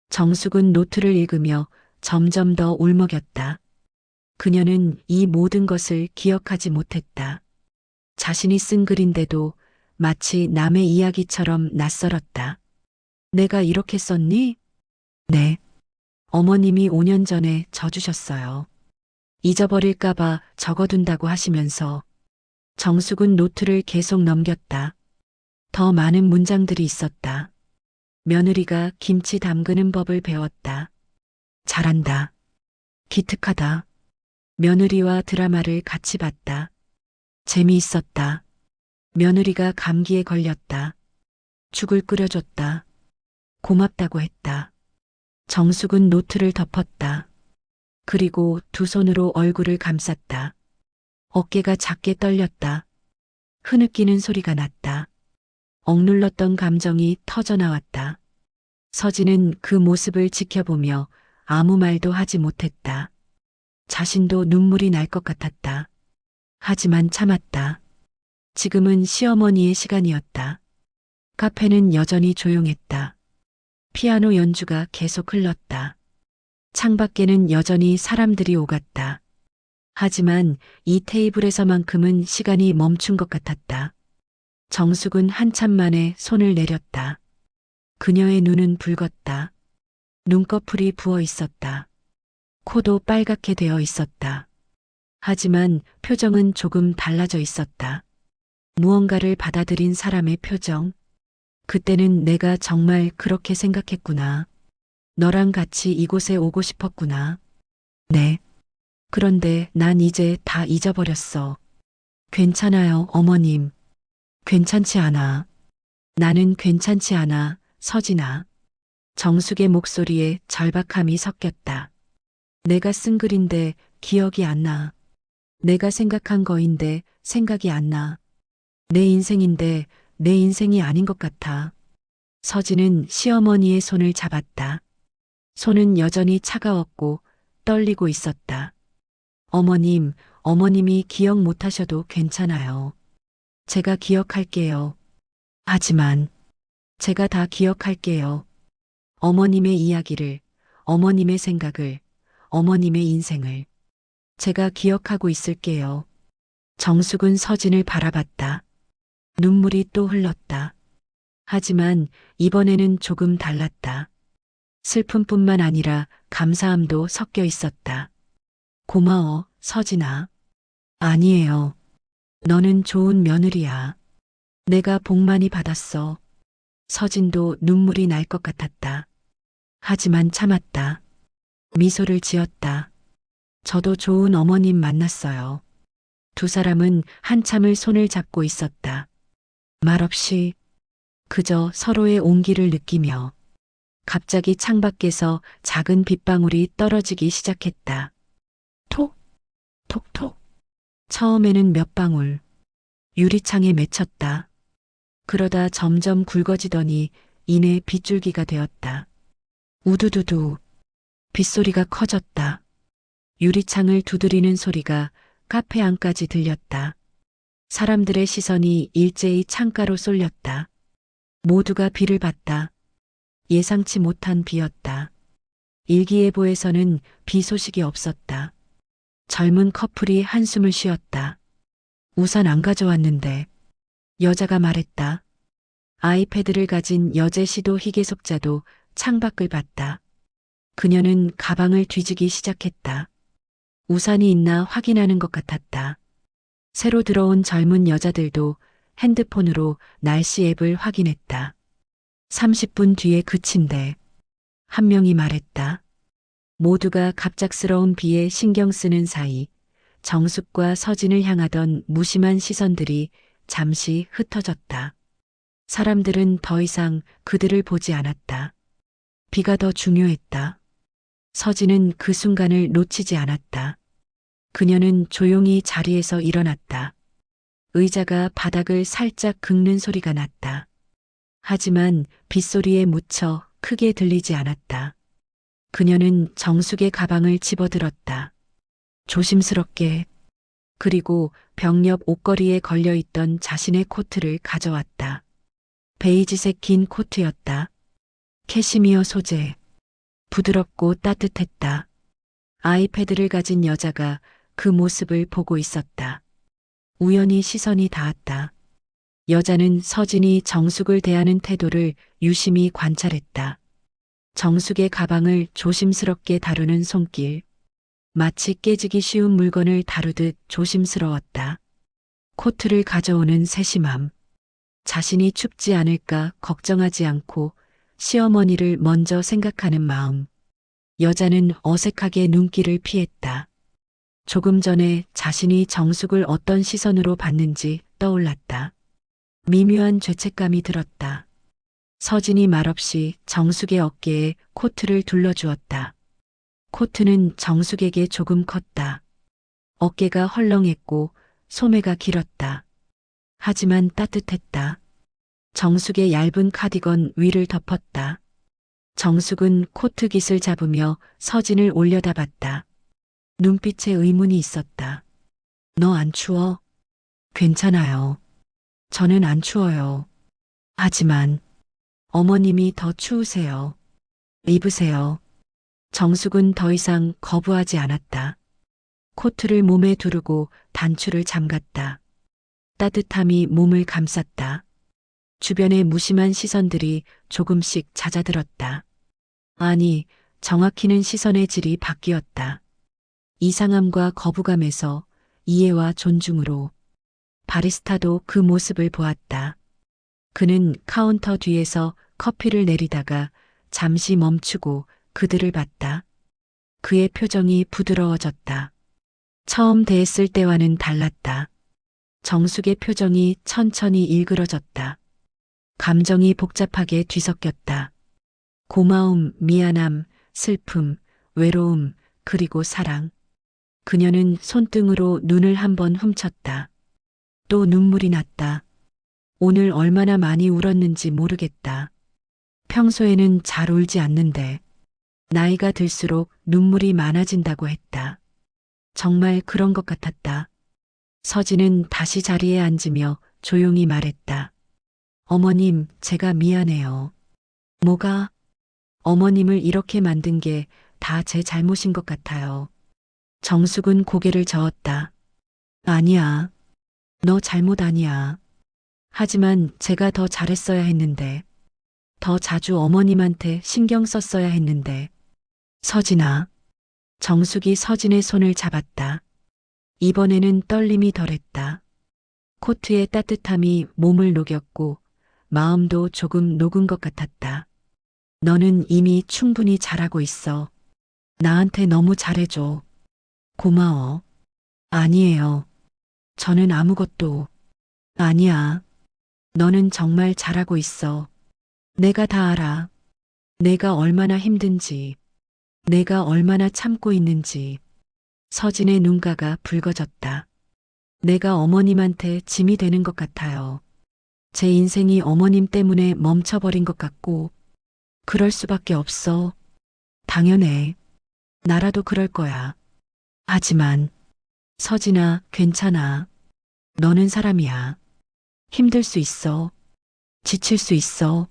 Speaker 2: 정숙은 노트를 읽으며 점점 더 울먹였다. 그녀는 이 모든 것을 기억하지 못했다. 자신이 쓴 글인데도 마치 남의 이야기처럼 낯설었다. 내가 이렇게 썼니? 네. 어머님이 5년 전에 져주셨어요. 잊어버릴까봐 적어둔다고 하시면서 정숙은 노트를 계속 넘겼다. 더 많은 문장들이 있었다. 며느리가 김치 담그는 법을 배웠다. 잘한다. 기특하다. 며느리와 드라마를 같이 봤다. 재미있었다. 며느리가 감기에 걸렸다. 죽을 끓여줬다. 고맙다고 했다. 정숙은 노트를 덮었다. 그리고 두 손으로 얼굴을 감쌌다. 어깨가 작게 떨렸다. 흐느끼는 소리가 났다. 억눌렀던 감정이 터져나왔다. 서진은 그 모습을 지켜보며 아무 말도 하지 못했다. 자신도 눈물이 날 것 같았다. 하지만 참았다. 지금은 시어머니의 시간이었다. 카페는 여전히 조용했다. 피아노 연주가 계속 흘렀다. 창밖에는 여전히 사람들이 오갔다. 하지만 이 테이블에서만큼은 시간이 멈춘 것 같았다. 정숙은 한참 만에 손을 내렸다. 그녀의 눈은 붉었다. 눈꺼풀이 부어 있었다. 코도 빨갛게 되어 있었다. 하지만 표정은 조금 달라져 있었다. 무언가를 받아들인 사람의 표정. 그때는 내가 정말 그렇게 생각했구나. 너랑 같이 이곳에 오고 싶었구나. 네. 그런데 난 이제 다 잊어버렸어. 괜찮아요, 어머님. 괜찮지 않아. 나는 괜찮지 않아, 서진아. 정숙의 목소리에 절박함이 섞였다. 내가 쓴 글인데 기억이 안 나. 내가 생각한 거인데 생각이 안 나. 내 인생인데 내 인생이 아닌 것 같아. 서진은 시어머니의 손을 잡았다. 손은 여전히 차가웠고 떨리고 있었다. 어머님, 어머님이 기억 못하셔도 괜찮아요. 제가 기억할게요. 하지만 제가 다 기억할게요. 어머님의 이야기를, 어머님의 생각을, 어머님의 인생을. 제가 기억하고 있을게요. 정숙은 서진을 바라봤다. 눈물이 또 흘렀다. 하지만 이번에는 조금 달랐다. 슬픔뿐만 아니라 감사함도 섞여 있었다. 고마워, 서진아. 아니에요. 너는 좋은 며느리야. 내가 복 많이 받았어. 서진도 눈물이 날 것 같았다. 하지만 참았다. 미소를 지었다. 저도 좋은 어머님 만났어요. 두 사람은 한참을 손을 잡고 있었다. 말없이 그저 서로의 온기를 느끼며 갑자기 창밖에서 작은 빗방울이 떨어지기 시작했다. 톡, 톡톡. 처음에는 몇 방울. 유리창에 맺혔다. 그러다 점점 굵어지더니 이내 빗줄기가 되었다. 우두두두. 빗소리가 커졌다. 유리창을 두드리는 소리가 카페 안까지 들렸다. 사람들의 시선이 일제히 창가로 쏠렸다. 모두가 비를 봤다. 예상치 못한 비였다. 일기예보에서는 비 소식이 없었다. 젊은 커플이 한숨을 쉬었다. 우산 안 가져왔는데. 여자가 말했다. 아이패드를 가진 여제 시도 희계속자도 창밖을 봤다. 그녀는 가방을 뒤지기 시작했다. 우산이 있나 확인하는 것 같았다. 새로 들어온 젊은 여자들도 핸드폰으로 날씨 앱을 확인했다. 30분 뒤에 그친대. 한 명이 말했다. 모두가 갑작스러운 비에 신경 쓰는 사이 정숙과 서진을 향하던 무심한 시선들이 잠시 흩어졌다. 사람들은 더 이상 그들을 보지 않았다. 비가 더 중요했다. 서진은 그 순간을 놓치지 않았다. 그녀는 조용히 자리에서 일어났다. 의자가 바닥을 살짝 긁는 소리가 났다. 하지만 빗소리에 묻혀 크게 들리지 않았다. 그녀는 정숙의 가방을 집어들었다. 조심스럽게. 그리고 벽옆 옷걸이에 걸려있던 자신의 코트를 가져왔다. 베이지색 긴 코트였다. 캐시미어 소재. 부드럽고 따뜻했다. 아이패드를 가진 여자가 그 모습을 보고 있었다. 우연히 시선이 닿았다. 여자는 서진이 정숙을 대하는 태도를 유심히 관찰했다. 정숙의 가방을 조심스럽게 다루는 손길. 마치 깨지기 쉬운 물건을 다루듯 조심스러웠다. 코트를 가져오는 세심함. 자신이 춥지 않을까 걱정하지 않고 시어머니를 먼저 생각하는 마음. 여자는 어색하게 눈길을 피했다. 조금 전에 자신이 정숙을 어떤 시선으로 봤는지 떠올랐다. 미묘한 죄책감이 들었다. 서진이 말없이 정숙의 어깨에 코트를 둘러주었다. 코트는 정숙에게 조금 컸다. 어깨가 헐렁했고 소매가 길었다. 하지만 따뜻했다. 정숙의 얇은 카디건 위를 덮었다. 정숙은 코트 깃을 잡으며 서진을 올려다봤다. 눈빛에 의문이 있었다. 너 안 추워? 괜찮아요. 저는 안 추워요. 하지만 어머님이 더 추우세요. 입으세요. 정숙은 더 이상 거부하지 않았다. 코트를 몸에 두르고 단추를 잠갔다. 따뜻함이 몸을 감쌌다. 주변의 무심한 시선들이 조금씩 잦아들었다. 아니, 정확히는 시선의 질이 바뀌었다. 이상함과 거부감에서 이해와 존중으로. 바리스타도 그 모습을 보았다. 그는 카운터 뒤에서 커피를 내리다가 잠시 멈추고 그들을 봤다. 그의 표정이 부드러워졌다. 처음 대했을 때와는 달랐다. 정숙의 표정이 천천히 일그러졌다. 감정이 복잡하게 뒤섞였다. 고마움, 미안함, 슬픔, 외로움, 그리고 사랑. 그녀는 손등으로 눈을 한번 훔쳤다. 또 눈물이 났다. 오늘 얼마나 많이 울었는지 모르겠다. 평소에는 잘 울지 않는데 나이가 들수록 눈물이 많아진다고 했다. 정말 그런 것 같았다. 서진은 다시 자리에 앉으며 조용히 말했다. 어머님, 제가 미안해요. 뭐가? 어머님을 이렇게 만든 게 다 제 잘못인 것 같아요. 정숙은 고개를 저었다. 아니야. 너 잘못 아니야. 하지만 제가 더 잘했어야 했는데. 더 자주 어머님한테 신경 썼어야 했는데. 서진아. 정숙이 서진의 손을 잡았다. 이번에는 떨림이 덜했다. 코트의 따뜻함이 몸을 녹였고 마음도 조금 녹은 것 같았다. 너는 이미 충분히 잘하고 있어. 나한테 너무 잘해줘. 고마워. 아니에요. 저는 아무것도. 아니야. 너는 정말 잘하고 있어. 내가 다 알아. 내가 얼마나 힘든지. 내가 얼마나 참고 있는지. 서진의 눈가가 붉어졌다. 내가 어머님한테 짐이 되는 것 같아요. 제 인생이 어머님 때문에 멈춰버린 것 같고, 그럴 수밖에 없어. 당연해. 나라도 그럴 거야. 하지만, 서진아, 괜찮아. 너는 사람이야. 힘들 수 있어. 지칠 수 있어.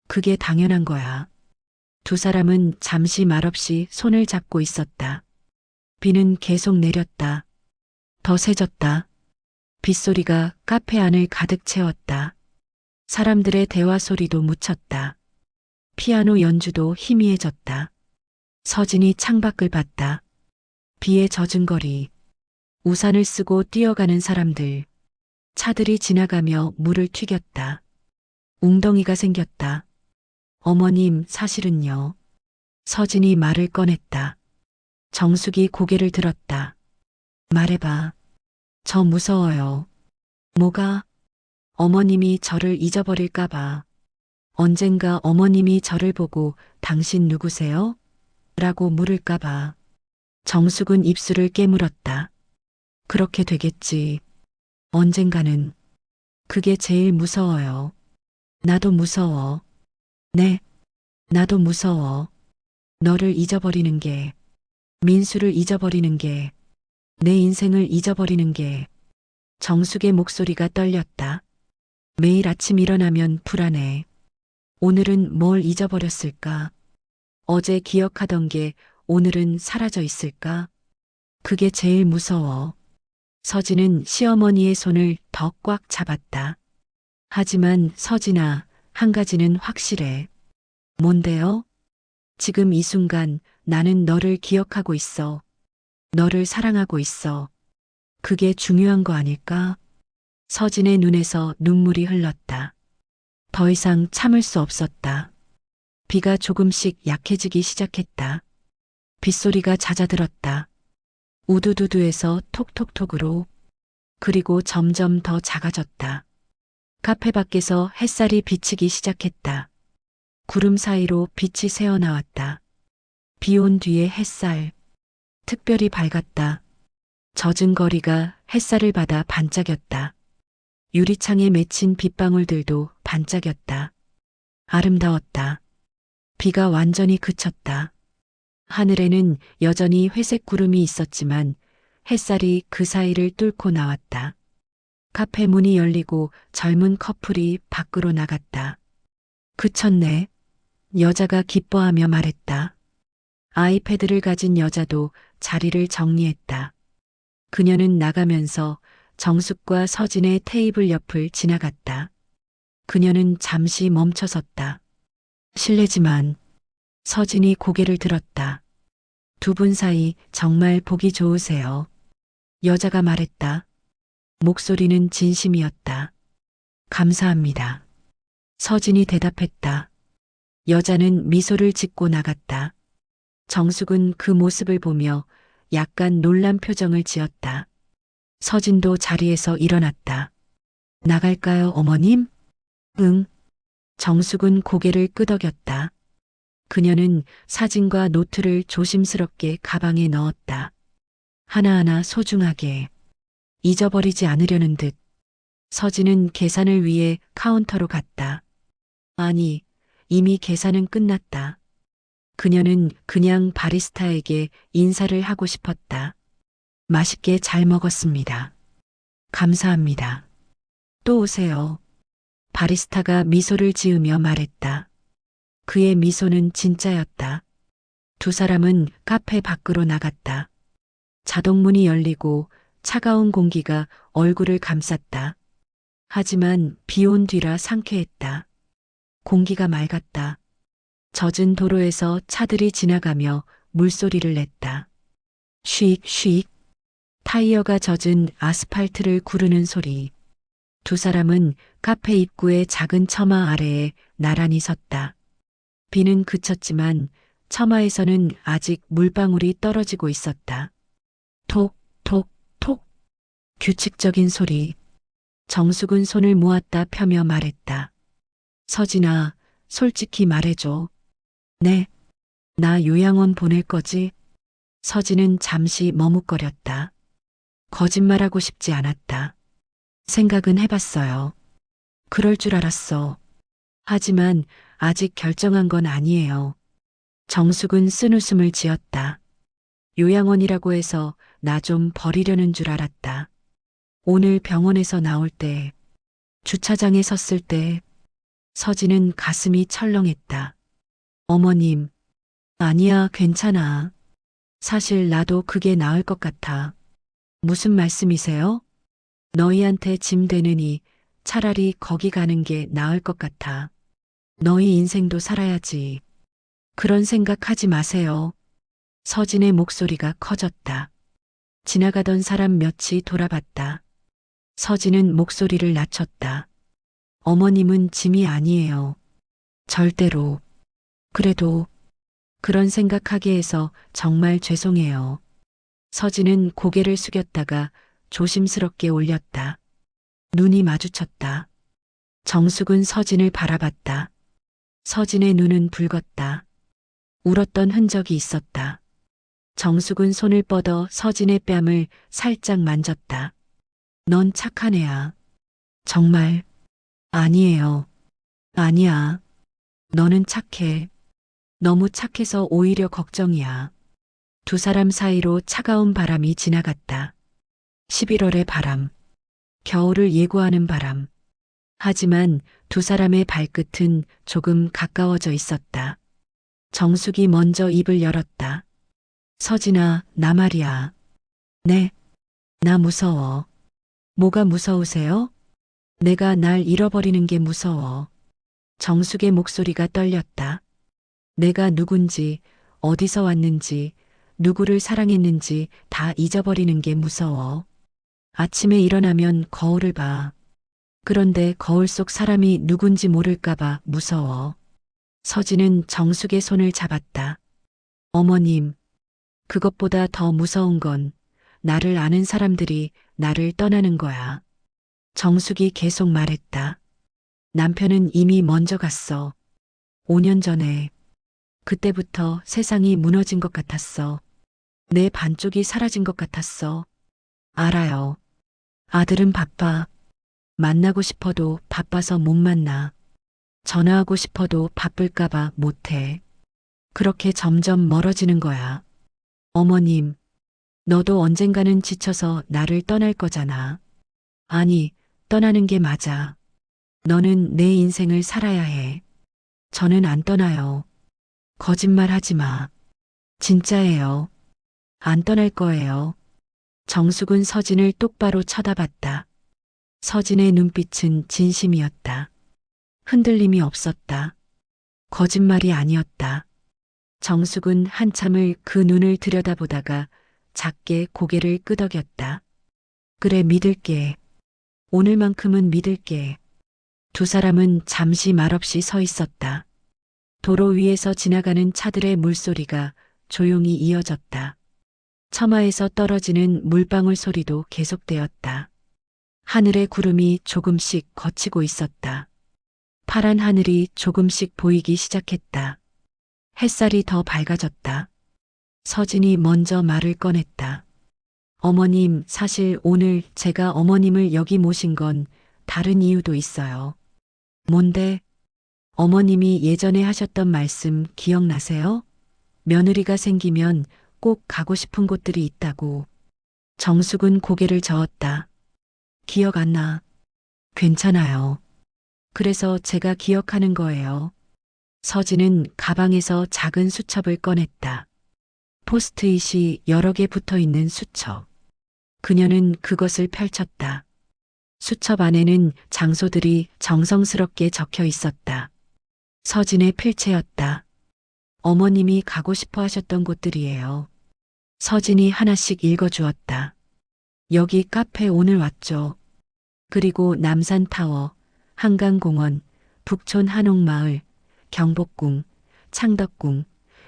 Speaker 2: 그게 당연한 거야. 두 사람은 잠시 말없이 손을 잡고 있었다. 비는 계속 내렸다. 더 세졌다. 빗소리가 카페 안을 가득 채웠다. 사람들의 대화 소리도 묻혔다. 피아노 연주도 희미해졌다. 서진이 창밖을 봤다. 비에 젖은 거리. 우산을 쓰고 뛰어가는 사람들. 차들이 지나가며 물을 튀겼다. 웅덩이가 생겼다. 어머님, 사실은요. 서진이 말을 꺼냈다. 정숙이 고개를 들었다. 말해봐. 저 무서워요. 뭐가? 어머님이 저를 잊어버릴까봐. 언젠가 어머님이 저를 보고 당신 누구세요? 라고 물을까봐. 정숙은 입술을 깨물었다. 그렇게 되겠지. 언젠가는. 그게 제일 무서워요. 나도 무서워. 네. 나도 무서워. 너를 잊어버리는 게. 민수를 잊어버리는 게. 내 인생을 잊어버리는 게. 정숙의 목소리가 떨렸다. 매일 아침 일어나면 불안해. 오늘은 뭘 잊어버렸을까? 어제 기억하던 게 오늘은 사라져 있을까? 그게 제일 무서워. 서진은 시어머니의 손을 더 꽉 잡았다. 하지만 서진아, 한 가지는 확실해. 뭔데요? 지금 이 순간 나는 너를 기억하고 있어. 너를 사랑하고 있어. 그게 중요한 거 아닐까? 서진의 눈에서 눈물이 흘렀다. 더 이상 참을 수 없었다. 비가 조금씩 약해지기 시작했다. 빗소리가 잦아들었다. 우두두두에서 톡톡톡으로. 그리고 점점 더 작아졌다. 카페 밖에서 햇살이 비치기 시작했다. 구름 사이로 빛이 새어나왔다. 비 온 뒤의 햇살. 특별히 밝았다. 젖은 거리가 햇살을 받아 반짝였다. 유리창에 맺힌 빗방울들도 반짝였다. 아름다웠다. 비가 완전히 그쳤다. 하늘에는 여전히 회색 구름이 있었지만 햇살이 그 사이를 뚫고 나왔다. 카페 문이 열리고 젊은 커플이 밖으로 나갔다. 그쳤네. 여자가 기뻐하며 말했다. 아이패드를 가진 여자도 자리를 정리했다. 그녀는 나가면서 정숙과 서진의 테이블 옆을 지나갔다. 그녀는 잠시 멈춰섰다. 실례지만 서진이 고개를 들었다. 두 분 사이 정말 보기 좋으세요. 여자가 말했다. 목소리는 진심이었다. 감사합니다. 서진이 대답했다. 여자는 미소를 짓고 나갔다. 정숙은 그 모습을 보며 약간 놀란 표정을 지었다. 서진도 자리에서 일어났다. 나갈까요, 어머님? 응. 정숙은 고개를 끄덕였다. 그녀는 사진과 노트를 조심스럽게 가방에 넣었다. 하나하나 소중하게. 잊어버리지 않으려는 듯. 서진은 계산을 위해 카운터로 갔다. 아니, 이미 계산은 끝났다. 그녀는 그냥 바리스타에게 인사를 하고 싶었다. 맛있게 잘 먹었습니다. 감사합니다. 또 오세요. 바리스타가 미소를 지으며 말했다. 그의 미소는 진짜였다. 두 사람은 카페 밖으로 나갔다. 자동문이 열리고 차가운 공기가 얼굴을 감쌌다. 하지만 비 온 뒤라 상쾌했다. 공기가 맑았다. 젖은 도로에서 차들이 지나가며 물소리를 냈다. 쉭, 타이어가 젖은 아스팔트를 구르는 소리. 두 사람은 카페 입구의 작은 처마 아래에 나란히 섰다. 비는 그쳤지만 처마에서는 아직 물방울이 떨어지고 있었다. 톡, 톡, 톡. 규칙적인 소리. 정숙은 손을 모았다 펴며 말했다. 서진아, 솔직히 말해줘. 네. 나 요양원 보낼 거지? 서진은 잠시 머뭇거렸다. 거짓말하고 싶지 않았다. 생각은 해봤어요. 그럴 줄 알았어. 하지만 아직 결정한 건 아니에요. 정숙은 쓴웃음을 지었다. 요양원이라고 해서 나 좀 버리려는 줄 알았다. 오늘 병원에서 나올 때, 주차장에 섰을 때, 서진은 가슴이 철렁했다. 어머님, 아니야, 괜찮아. 사실 나도 그게 나을 것 같아. 무슨 말씀이세요? 너희한테 짐 되느니 차라리 거기 가는 게 나을 것 같아. 너희 인생도 살아야지. 그런 생각하지 마세요. 서진의 목소리가 커졌다. 지나가던 사람 몇이 돌아봤다. 서진은 목소리를 낮췄다. 어머님은 짐이 아니에요. 절대로. 그래도 그런 생각하게 해서 정말 죄송해요. 서진은 고개를 숙였다가 조심스럽게 올렸다. 눈이 마주쳤다. 정숙은 서진을 바라봤다. 서진의 눈은 붉었다. 울었던 흔적이 있었다. 정숙은 손을 뻗어 서진의 뺨을 살짝 만졌다. 넌 착한 애야. 정말. 아니에요. 아니야. 너는 착해. 너무 착해서 오히려 걱정이야. 두 사람 사이로 차가운 바람이 지나갔다. 11월의 바람. 겨울을 예고하는 바람. 하지만 두 사람의 발끝은 조금 가까워져 있었다. 정숙이 먼저 입을 열었다. 서진아, 나 말이야. 네. 나 무서워. 뭐가 무서우세요? 내가 날 잃어버리는 게 무서워. 정숙의 목소리가 떨렸다. 내가 누군지, 어디서 왔는지, 누구를 사랑했는지 다 잊어버리는 게 무서워. 아침에 일어나면 거울을 봐. 그런데 거울 속 사람이 누군지 모를까봐 무서워. 서진은 정숙의 손을 잡았다. 어머님, 그것보다 더 무서운 건 나를 아는 사람들이 나를 떠나는 거야. 정숙이 계속 말했다. 남편은 이미 먼저 갔어. 5년 전에. 그때부터 세상이 무너진 것 같았어. 내 반쪽이 사라진 것 같았어. 알아요. 아들은 바빠. 만나고 싶어도 바빠서 못 만나. 전화하고 싶어도 바쁠까봐 못해. 그렇게 점점 멀어지는 거야. 어머님, 너도 언젠가는 지쳐서 나를 떠날 거잖아. 아니, 떠나는 게 맞아. 너는 내 인생을 살아야 해. 저는 안 떠나요. 거짓말 하지 마. 진짜예요. 안 떠날 거예요. 정숙은 서진을 똑바로 쳐다봤다. 서진의 눈빛은 진심이었다. 흔들림이 없었다. 거짓말이 아니었다. 정숙은 한참을 그 눈을 들여다보다가 작게 고개를 끄덕였다. 그래, 믿을게. 오늘만큼은 믿을게. 두 사람은 잠시 말없이 서 있었다. 도로 위에서 지나가는 차들의 물소리가 조용히 이어졌다. 처마에서 떨어지는 물방울 소리도 계속되었다. 하늘의 구름이 조금씩 걷히고 있었다. 파란 하늘이 조금씩 보이기 시작했다. 햇살이 더 밝아졌다. 서진이 먼저 말을 꺼냈다. 어머님, 사실 오늘 제가 어머님을 여기 모신 건 다른 이유도 있어요. 뭔데? 어머님이 예전에 하셨던 말씀 기억나세요? 며느리가 생기면 꼭 가고 싶은 곳들이 있다고. 정숙은 고개를 저었다. 기억 안 나. 괜찮아요. 그래서 제가 기억하는 거예요. 서진은 가방에서 작은 수첩을 꺼냈다. 포스트잇이 여러 개 붙어 있는 수첩. 그녀는 그것을 펼쳤다. 수첩 안에는 장소들이 정성스럽게 적혀 있었다. 서진의 필체였다. 어머님이 가고 싶어 하셨던 곳들이에요. 서진이 하나씩 읽어주었다. 여기 카페 오늘 왔죠. 그리고 남산타워, 한강공원, 북촌 한옥마을, 경복궁, 창덕궁,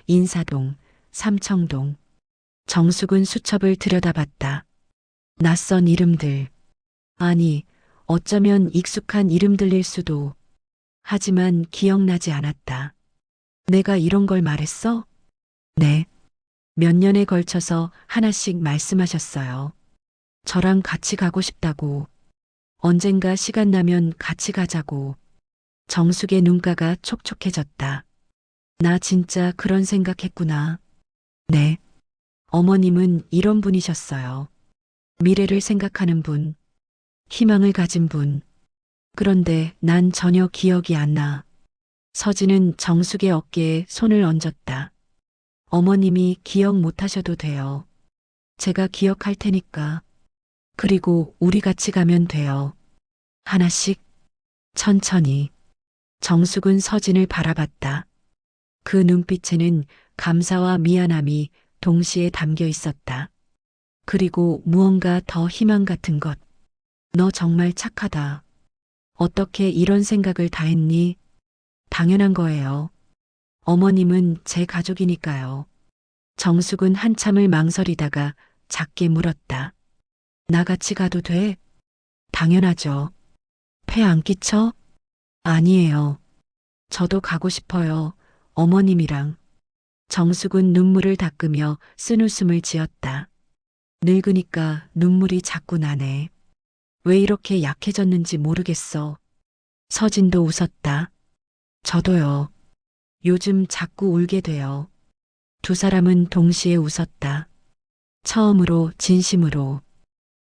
Speaker 2: 인사동, 삼청동. 정숙은 수첩을 들여다봤다. 낯선 이름들. 아니, 어쩌면 익숙한 이름들일 수도. 하지만 기억나지 않았다. 내가 이런 걸 말했어? 네. 몇 년에 걸쳐서 하나씩 말씀하셨어요. 저랑 같이 가고 싶다고. 언젠가 시간 나면 같이 가자고. 정숙의 눈가가 촉촉해졌다. 나 진짜 그런 생각했구나. 네. 어머님은 이런 분이셨어요. 미래를 생각하는 분. 희망을 가진 분. 그런데 난 전혀 기억이 안 나. 서진은 정숙의 어깨에 손을 얹었다. 어머님이 기억 못 하셔도 돼요. 제가 기억할 테니까. 그리고 우리 같이 가면 돼요. 하나씩, 천천히. 정숙은 서진을 바라봤다. 그 눈빛에는 감사와 미안함이 동시에 담겨 있었다. 그리고 무언가 더 희망 같은 것. 너 정말 착하다. 어떻게 이런 생각을 다 했니? 당연한 거예요. 어머님은 제 가족이니까요. 정숙은 한참을 망설이다가 작게 물었다. 나같이 가도 돼? 당연하죠. 폐 안 끼쳐? 아니에요. 저도 가고 싶어요. 어머님이랑. 정숙은 눈물을 닦으며 쓴웃음을 지었다. 늙으니까 눈물이 자꾸 나네. 왜 이렇게 약해졌는지 모르겠어. 서진도 웃었다. 저도요. 요즘 자꾸 울게 돼요. 두 사람은 동시에 웃었다. 처음으로 진심으로.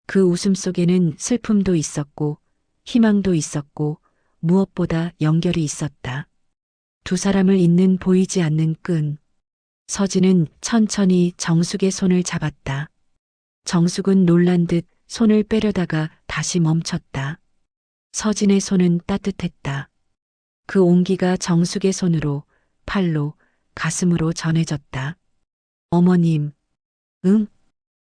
Speaker 2: 그 웃음 속에는 슬픔도 있었고 희망도 있었고 무엇보다 연결이 있었다. 두 사람을 잇는 보이지 않는 끈. 서진은 천천히 정숙의 손을 잡았다. 정숙은 놀란 듯 손을 빼려다가 다시 멈췄다. 서진의 손은 따뜻했다. 그 온기가 정숙의 손으로, 팔로, 가슴으로 전해졌다. 어머님, 응?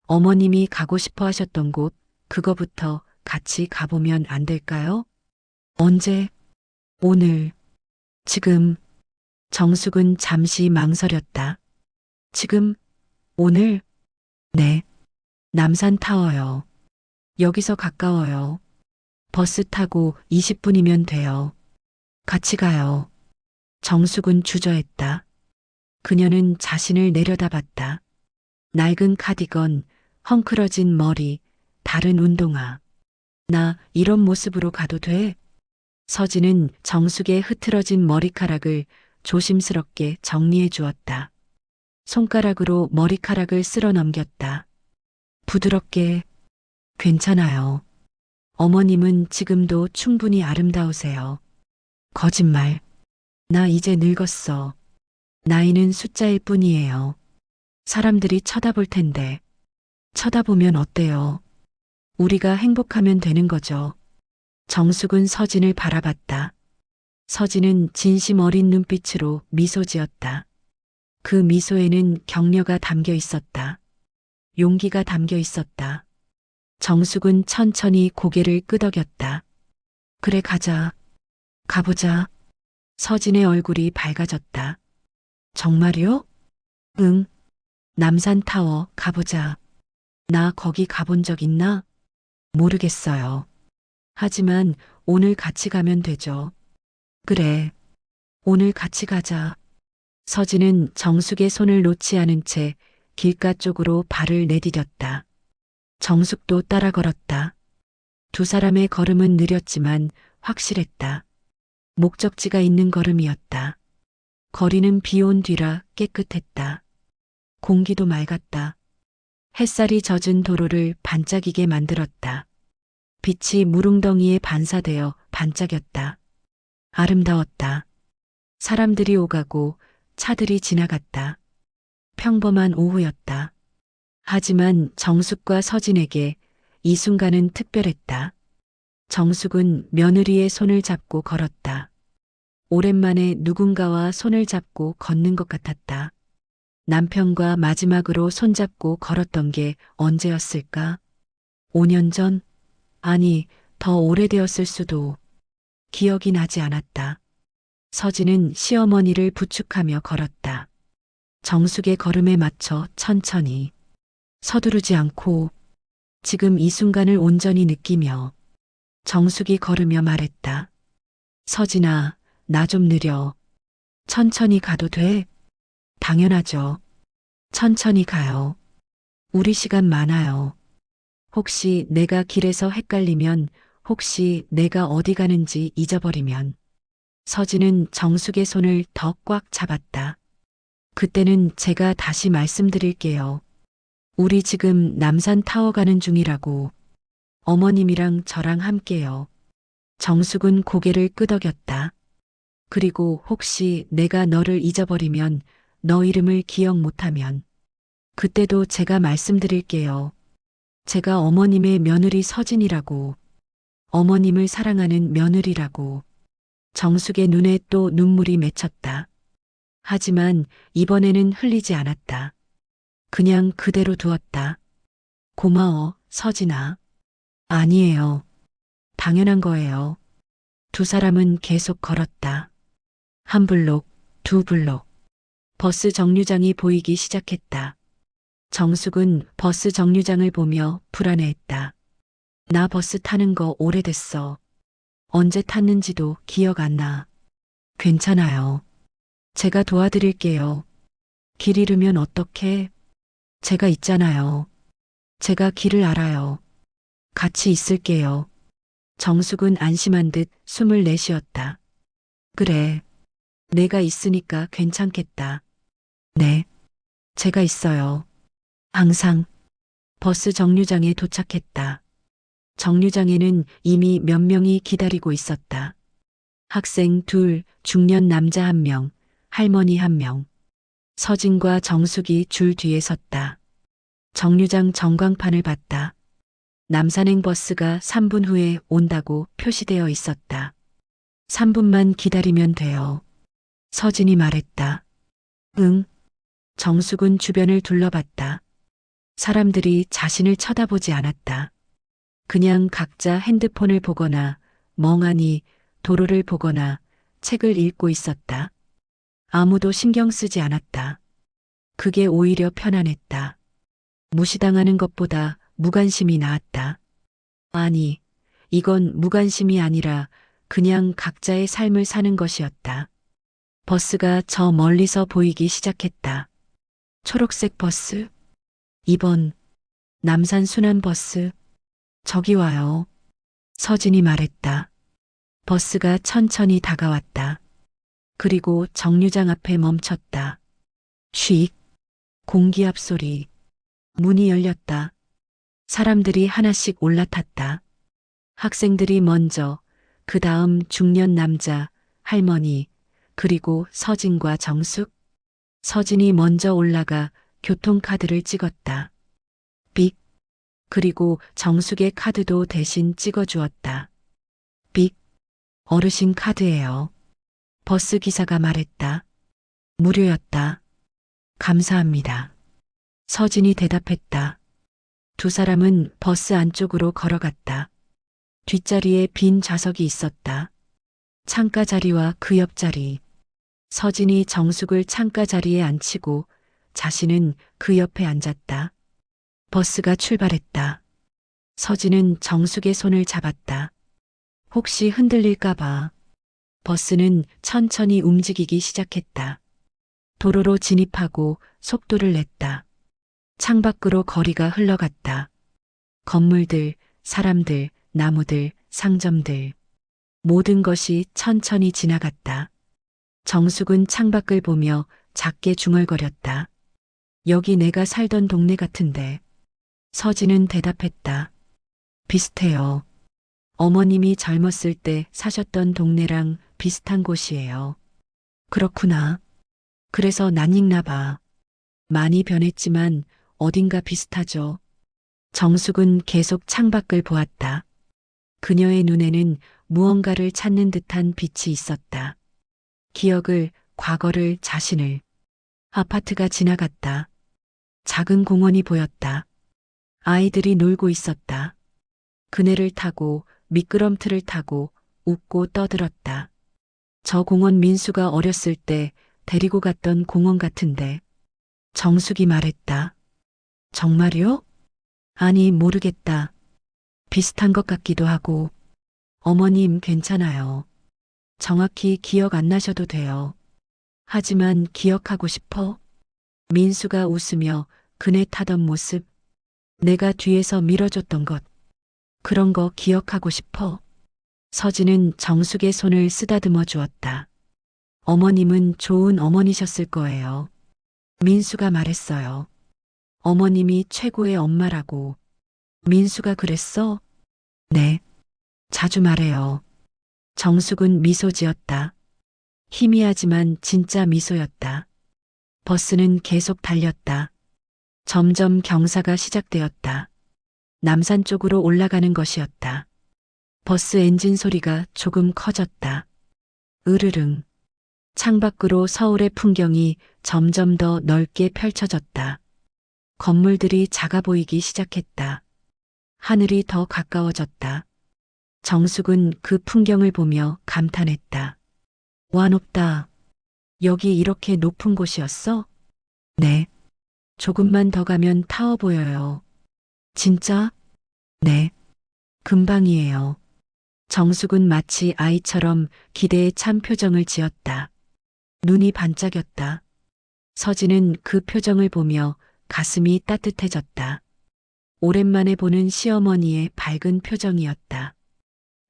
Speaker 2: 어머님이 가고 싶어 하셨던 곳, 그거부터 같이 가보면 안 될까요? 언제? 오늘. 지금. 정숙은 잠시 망설였다. 지금? 오늘? 네. 남산타워요. 여기서 가까워요. 버스 타고 20분이면 돼요. 같이 가요. 정숙은 주저했다. 그녀는 자신을 내려다봤다. 낡은 카디건, 헝클어진 머리, 다른 운동화. 나 이런 모습으로 가도 돼? 서진은 정숙의 흐트러진 머리카락을 조심스럽게 정리해 주었다. 손가락으로 머리카락을 쓸어 넘겼다. 부드럽게, 괜찮아요. 어머님은 지금도 충분히 아름다우세요. 거짓말. 나 이제 늙었어. 나이는 숫자일 뿐이에요. 사람들이 쳐다볼 텐데. 쳐다보면 어때요? 우리가 행복하면 되는 거죠. 정숙은 서진을 바라봤다. 서진은 진심 어린 눈빛으로 미소 지었다. 그 미소에는 격려가 담겨 있었다. 용기가 담겨 있었다. 정숙은 천천히 고개를 끄덕였다. 그래, 가자. 가보자. 서진의 얼굴이 밝아졌다. 정말요? 응. 남산타워 가보자. 나 거기 가본 적 있나? 모르겠어요. 하지만 오늘 같이 가면 되죠. 그래. 오늘 같이 가자. 서진은 정숙의 손을 놓지 않은 채 길가 쪽으로 발을 내디뎠다. 정숙도 따라 걸었다. 두 사람의 걸음은 느렸지만 확실했다. 목적지가 있는 걸음이었다. 거리는 비 온 뒤라 깨끗했다. 공기도 맑았다. 햇살이 젖은 도로를 반짝이게 만들었다. 빛이 물웅덩이에 반사되어 반짝였다. 아름다웠다. 사람들이 오가고 차들이 지나갔다. 평범한 오후였다. 하지만 정숙과 서진에게 이 순간은 특별했다. 정숙은 며느리의 손을 잡고 걸었다. 오랜만에 누군가와 손을 잡고 걷는 것 같았다. 남편과 마지막으로 손잡고 걸었던 게 언제였을까? 5년 전? 아니, 더 오래되었을 수도. 기억이 나지 않았다. 서진은 시어머니를 부축하며 걸었다. 정숙의 걸음에 맞춰 천천히. 서두르지 않고 지금 이 순간을 온전히 느끼며 정숙이 걸으며 말했다. 서진아, 나 좀 느려. 천천히 가도 돼? 당연하죠. 천천히 가요. 우리 시간 많아요. 혹시 내가 길에서 헷갈리면, 혹시 내가 어디 가는지 잊어버리면. 서진은 정숙의 손을 더 꽉 잡았다. 그때는 제가 다시 말씀드릴게요. 우리 지금 남산타워 가는 중이라고. 어머님이랑 저랑 함께요. 정숙은 고개를 끄덕였다. 그리고 혹시 내가 너를 잊어버리면, 너 이름을 기억 못하면. 그때도 제가 말씀드릴게요. 제가 어머님의 며느리 서진이라고. 어머님을 사랑하는 며느리라고. 정숙의 눈에 또 눈물이 맺혔다. 하지만 이번에는 흘리지 않았다. 그냥 그대로 두었다. 고마워, 서진아. 아니에요. 당연한 거예요. 두 사람은 계속 걸었다. 한 블록, 두 블록. 버스 정류장이 보이기 시작했다. 정숙은 버스 정류장을 보며 불안해했다. 나 버스 타는 거 오래됐어. 언제 탔는지도 기억 안 나. 괜찮아요. 제가 도와드릴게요. 길 잃으면 어떡해? 제가 있잖아요. 제가 길을 알아요. 같이 있을게요. 정숙은 안심한 듯 숨을 내쉬었다. 그래. 내가 있으니까 괜찮겠다. 네. 제가 있어요. 항상. 버스 정류장에 도착했다. 정류장에는 이미 몇 명이 기다리고 있었다. 학생 둘, 중년 남자 한 명, 할머니 한 명. 서진과 정숙이 줄 뒤에 섰다. 정류장 전광판을 봤다. 남산행 버스가 3분 후에 온다고 표시되어 있었다. 3분만 기다리면 돼요. 서진이 말했다. 응. 정숙은 주변을 둘러봤다. 사람들이 자신을 쳐다보지 않았다. 그냥 각자 핸드폰을 보거나 멍하니 도로를 보거나 책을 읽고 있었다. 아무도 신경 쓰지 않았다. 그게 오히려 편안했다. 무시당하는 것보다 무관심이 나았다. 아니, 이건 무관심이 아니라 그냥 각자의 삶을 사는 것이었다. 버스가 저 멀리서 보이기 시작했다. 초록색 버스. 2번. 남산 순환버스. 저기 와요. 서진이 말했다. 버스가 천천히 다가왔다. 그리고 정류장 앞에 멈췄다. 쉭. 공기압 소리. 문이 열렸다. 사람들이 하나씩 올라탔다. 학생들이 먼저, 그 다음 중년 남자, 할머니, 그리고 서진과 정숙. 서진이 먼저 올라가 교통카드를 찍었다. 삑. 그리고 정숙의 카드도 대신 찍어주었다. 삑. 어르신 카드예요. 버스 기사가 말했다. 무료였다. 감사합니다. 서진이 대답했다. 두 사람은 버스 안쪽으로 걸어갔다. 뒷자리에 빈 좌석이 있었다. 창가 자리와 그 옆자리. 서진이 정숙을 창가 자리에 앉히고 자신은 그 옆에 앉았다. 버스가 출발했다. 서진은 정숙의 손을 잡았다. 혹시 흔들릴까봐. 버스는 천천히 움직이기 시작했다. 도로로 진입하고 속도를 냈다. 창밖으로 거리가 흘러갔다. 건물들, 사람들, 나무들, 상점들. 모든 것이 천천히 지나갔다. 정숙은 창밖을 보며 작게 중얼거렸다. 여기 내가 살던 동네 같은데. 서진은 대답했다. 비슷해요. 어머님이 젊었을 때 사셨던 동네랑 비슷한 곳이에요. 그렇구나. 그래서 낯익나 봐. 많이 변했지만 어딘가 비슷하죠. 정숙은 계속 창밖을 보았다. 그녀의 눈에는 무언가를 찾는 듯한 빛이 있었다. 기억을, 과거를, 자신을. 아파트가 지나갔다. 작은 공원이 보였다. 아이들이 놀고 있었다. 그네를 타고 미끄럼틀을 타고 웃고 떠들었다. 저 공원 민수가 어렸을 때 데리고 갔던 공원 같은데. 정숙이 말했다. 정말요? 아니, 모르겠다. 비슷한 것 같기도 하고. 어머님 괜찮아요. 정확히 기억 안 나셔도 돼요. 하지만 기억하고 싶어? 민수가 웃으며 그네 타던 모습. 내가 뒤에서 밀어줬던 것. 그런 거 기억하고 싶어? 서진은 정숙의 손을 쓰다듬어 주었다. 어머님은 좋은 어머니셨을 거예요. 민수가 말했어요. 어머님이 최고의 엄마라고. 민수가 그랬어? 네. 자주 말해요. 정숙은 미소 지었다. 희미하지만 진짜 미소였다. 버스는 계속 달렸다. 점점 경사가 시작되었다. 남산 쪽으로 올라가는 것이었다. 버스 엔진 소리가 조금 커졌다. 으르릉. 창밖으로 서울의 풍경이 점점 더 넓게 펼쳐졌다. 건물들이 작아 보이기 시작했다. 하늘이 더 가까워졌다. 정숙은 그 풍경을 보며 감탄했다. 와, 높다. 여기 이렇게 높은 곳이었어? 네. 조금만 더 가면 타워 보여요. 진짜? 네. 금방이에요. 정숙은 마치 아이처럼 기대에 찬 표정을 지었다. 눈이 반짝였다. 서진은 그 표정을 보며 가슴이 따뜻해졌다. 오랜만에 보는 시어머니의 밝은 표정이었다.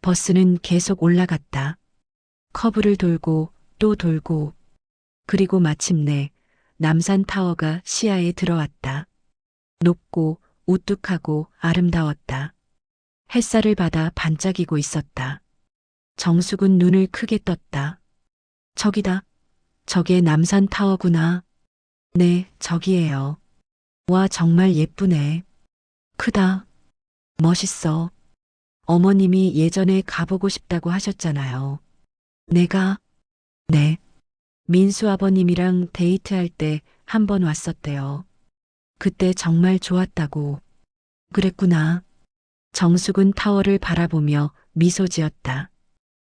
Speaker 2: 버스는 계속 올라갔다. 커브를 돌고 또 돌고. 그리고 마침내 남산타워가 시야에 들어왔다. 높고 우뚝하고 아름다웠다. 햇살을 받아 반짝이고 있었다. 정숙은 눈을 크게 떴다. 저기다. 저게 남산타워구나. 네, 저기예요. 와, 정말 예쁘네. 크다. 멋있어. 어머님이 예전에 가보고 싶다고 하셨잖아요. 내가, 네. 민수 아버님이랑 데이트할 때 한 번 왔었대요. 그때 정말 좋았다고. 그랬구나. 정숙은 타워를 바라보며 미소 지었다.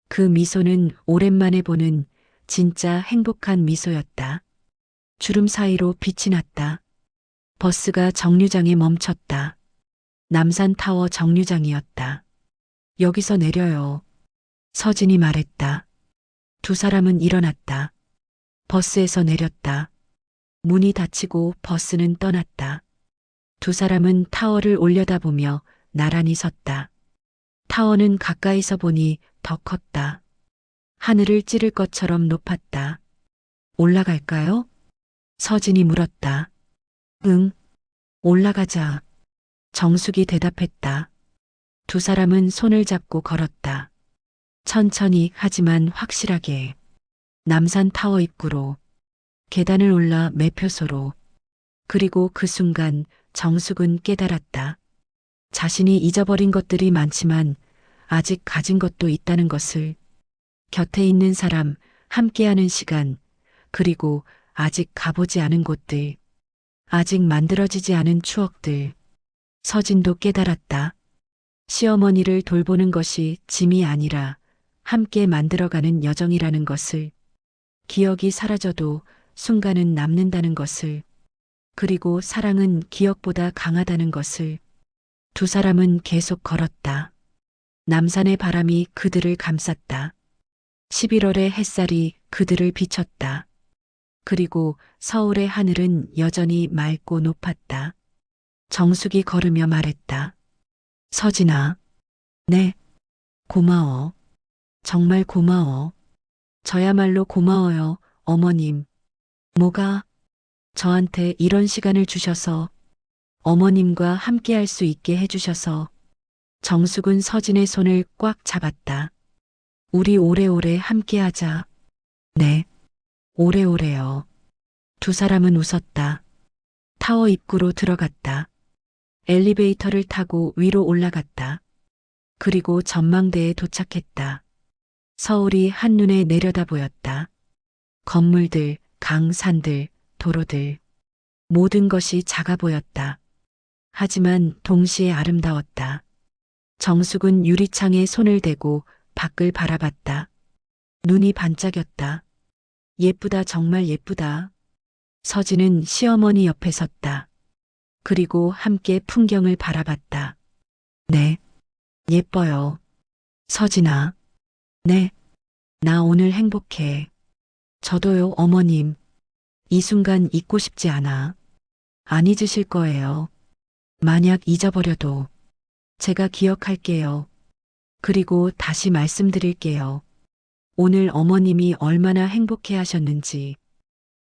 Speaker 2: 그 미소는 오랜만에 보는 진짜 행복한 미소였다. 주름 사이로 빛이 났다. 버스가 정류장에 멈췄다. 남산타워 정류장이었다. 여기서 내려요. 서진이 말했다. 두 사람은 일어났다. 버스에서 내렸다. 문이 닫히고 버스는 떠났다. 두 사람은 타워를 올려다보며 나란히 섰다. 타워는 가까이서 보니 더 컸다. 하늘을 찌를 것처럼 높았다. 올라갈까요? 서진이 물었다. 응, 올라가자. 정숙이 대답했다. 두 사람은 손을 잡고 걸었다. 천천히 하지만 확실하게. 남산타워 입구로. 계단을 올라 매표소로. 그리고 그 순간 정숙은 깨달았다. 자신이 잊어버린 것들이 많지만 아직 가진 것도 있다는 것을. 곁에 있는 사람, 함께하는 시간, 그리고 아직 가보지 않은 곳들. 아직 만들어지지 않은 추억들. 서진도 깨달았다. 시어머니를 돌보는 것이 짐이 아니라 함께 만들어가는 여정이라는 것을. 기억이 사라져도 순간은 남는다는 것을. 그리고 사랑은 기억보다 강하다는 것을. 두 사람은 계속 걸었다. 남산의 바람이 그들을 감쌌다. 11월의 햇살이 그들을 비췄다. 그리고 서울의 하늘은 여전히 맑고 높았다. 정숙이 걸으며 말했다. 서진아. 네. 고마워. 정말 고마워. 저야말로 고마워요, 어머님. 뭐가? 저한테 이런 시간을 주셔서, 어머님과 함께 할 수 있게 해주셔서. 정숙은 서진의 손을 꽉 잡았다. 우리 오래오래 함께 하자. 네. 오래오래요. 두 사람은 웃었다. 타워 입구로 들어갔다. 엘리베이터를 타고 위로 올라갔다. 그리고 전망대에 도착했다. 서울이 한눈에 내려다 보였다. 건물들, 강, 산들, 도로들. 모든 것이 작아 보였다. 하지만 동시에 아름다웠다. 정숙은 유리창에 손을 대고 밖을 바라봤다. 눈이 반짝였다. 예쁘다, 정말 예쁘다. 서진은 시어머니 옆에 섰다. 그리고 함께 풍경을 바라봤다. 네, 예뻐요. 서진아. 네, 나 오늘 행복해. 저도요, 어머님. 이 순간 잊고 싶지 않아. 안 잊으실 거예요. 만약 잊어버려도 제가 기억할게요. 그리고 다시 말씀드릴게요. 오늘 어머님이 얼마나 행복해 하셨는지.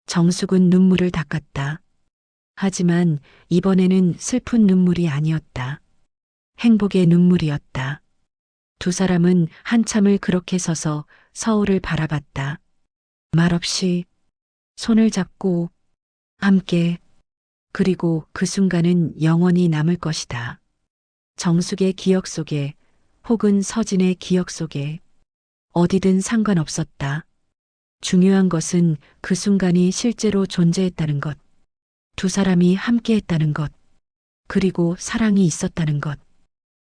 Speaker 2: 정숙은 눈물을 닦았다. 하지만 이번에는 슬픈 눈물이 아니었다. 행복의 눈물이었다. 두 사람은 한참을 그렇게 서서 서울을 바라봤다. 말없이 손을 잡고 함께. 그리고 그 순간은 영원히 남을 것이다. 정숙의 기억 속에 혹은 서진의 기억 속에 어디든 상관없었다. 중요한 것은 그 순간이 실제로 존재했다는 것. 두 사람이 함께했다는 것. 그리고 사랑이 있었다는 것.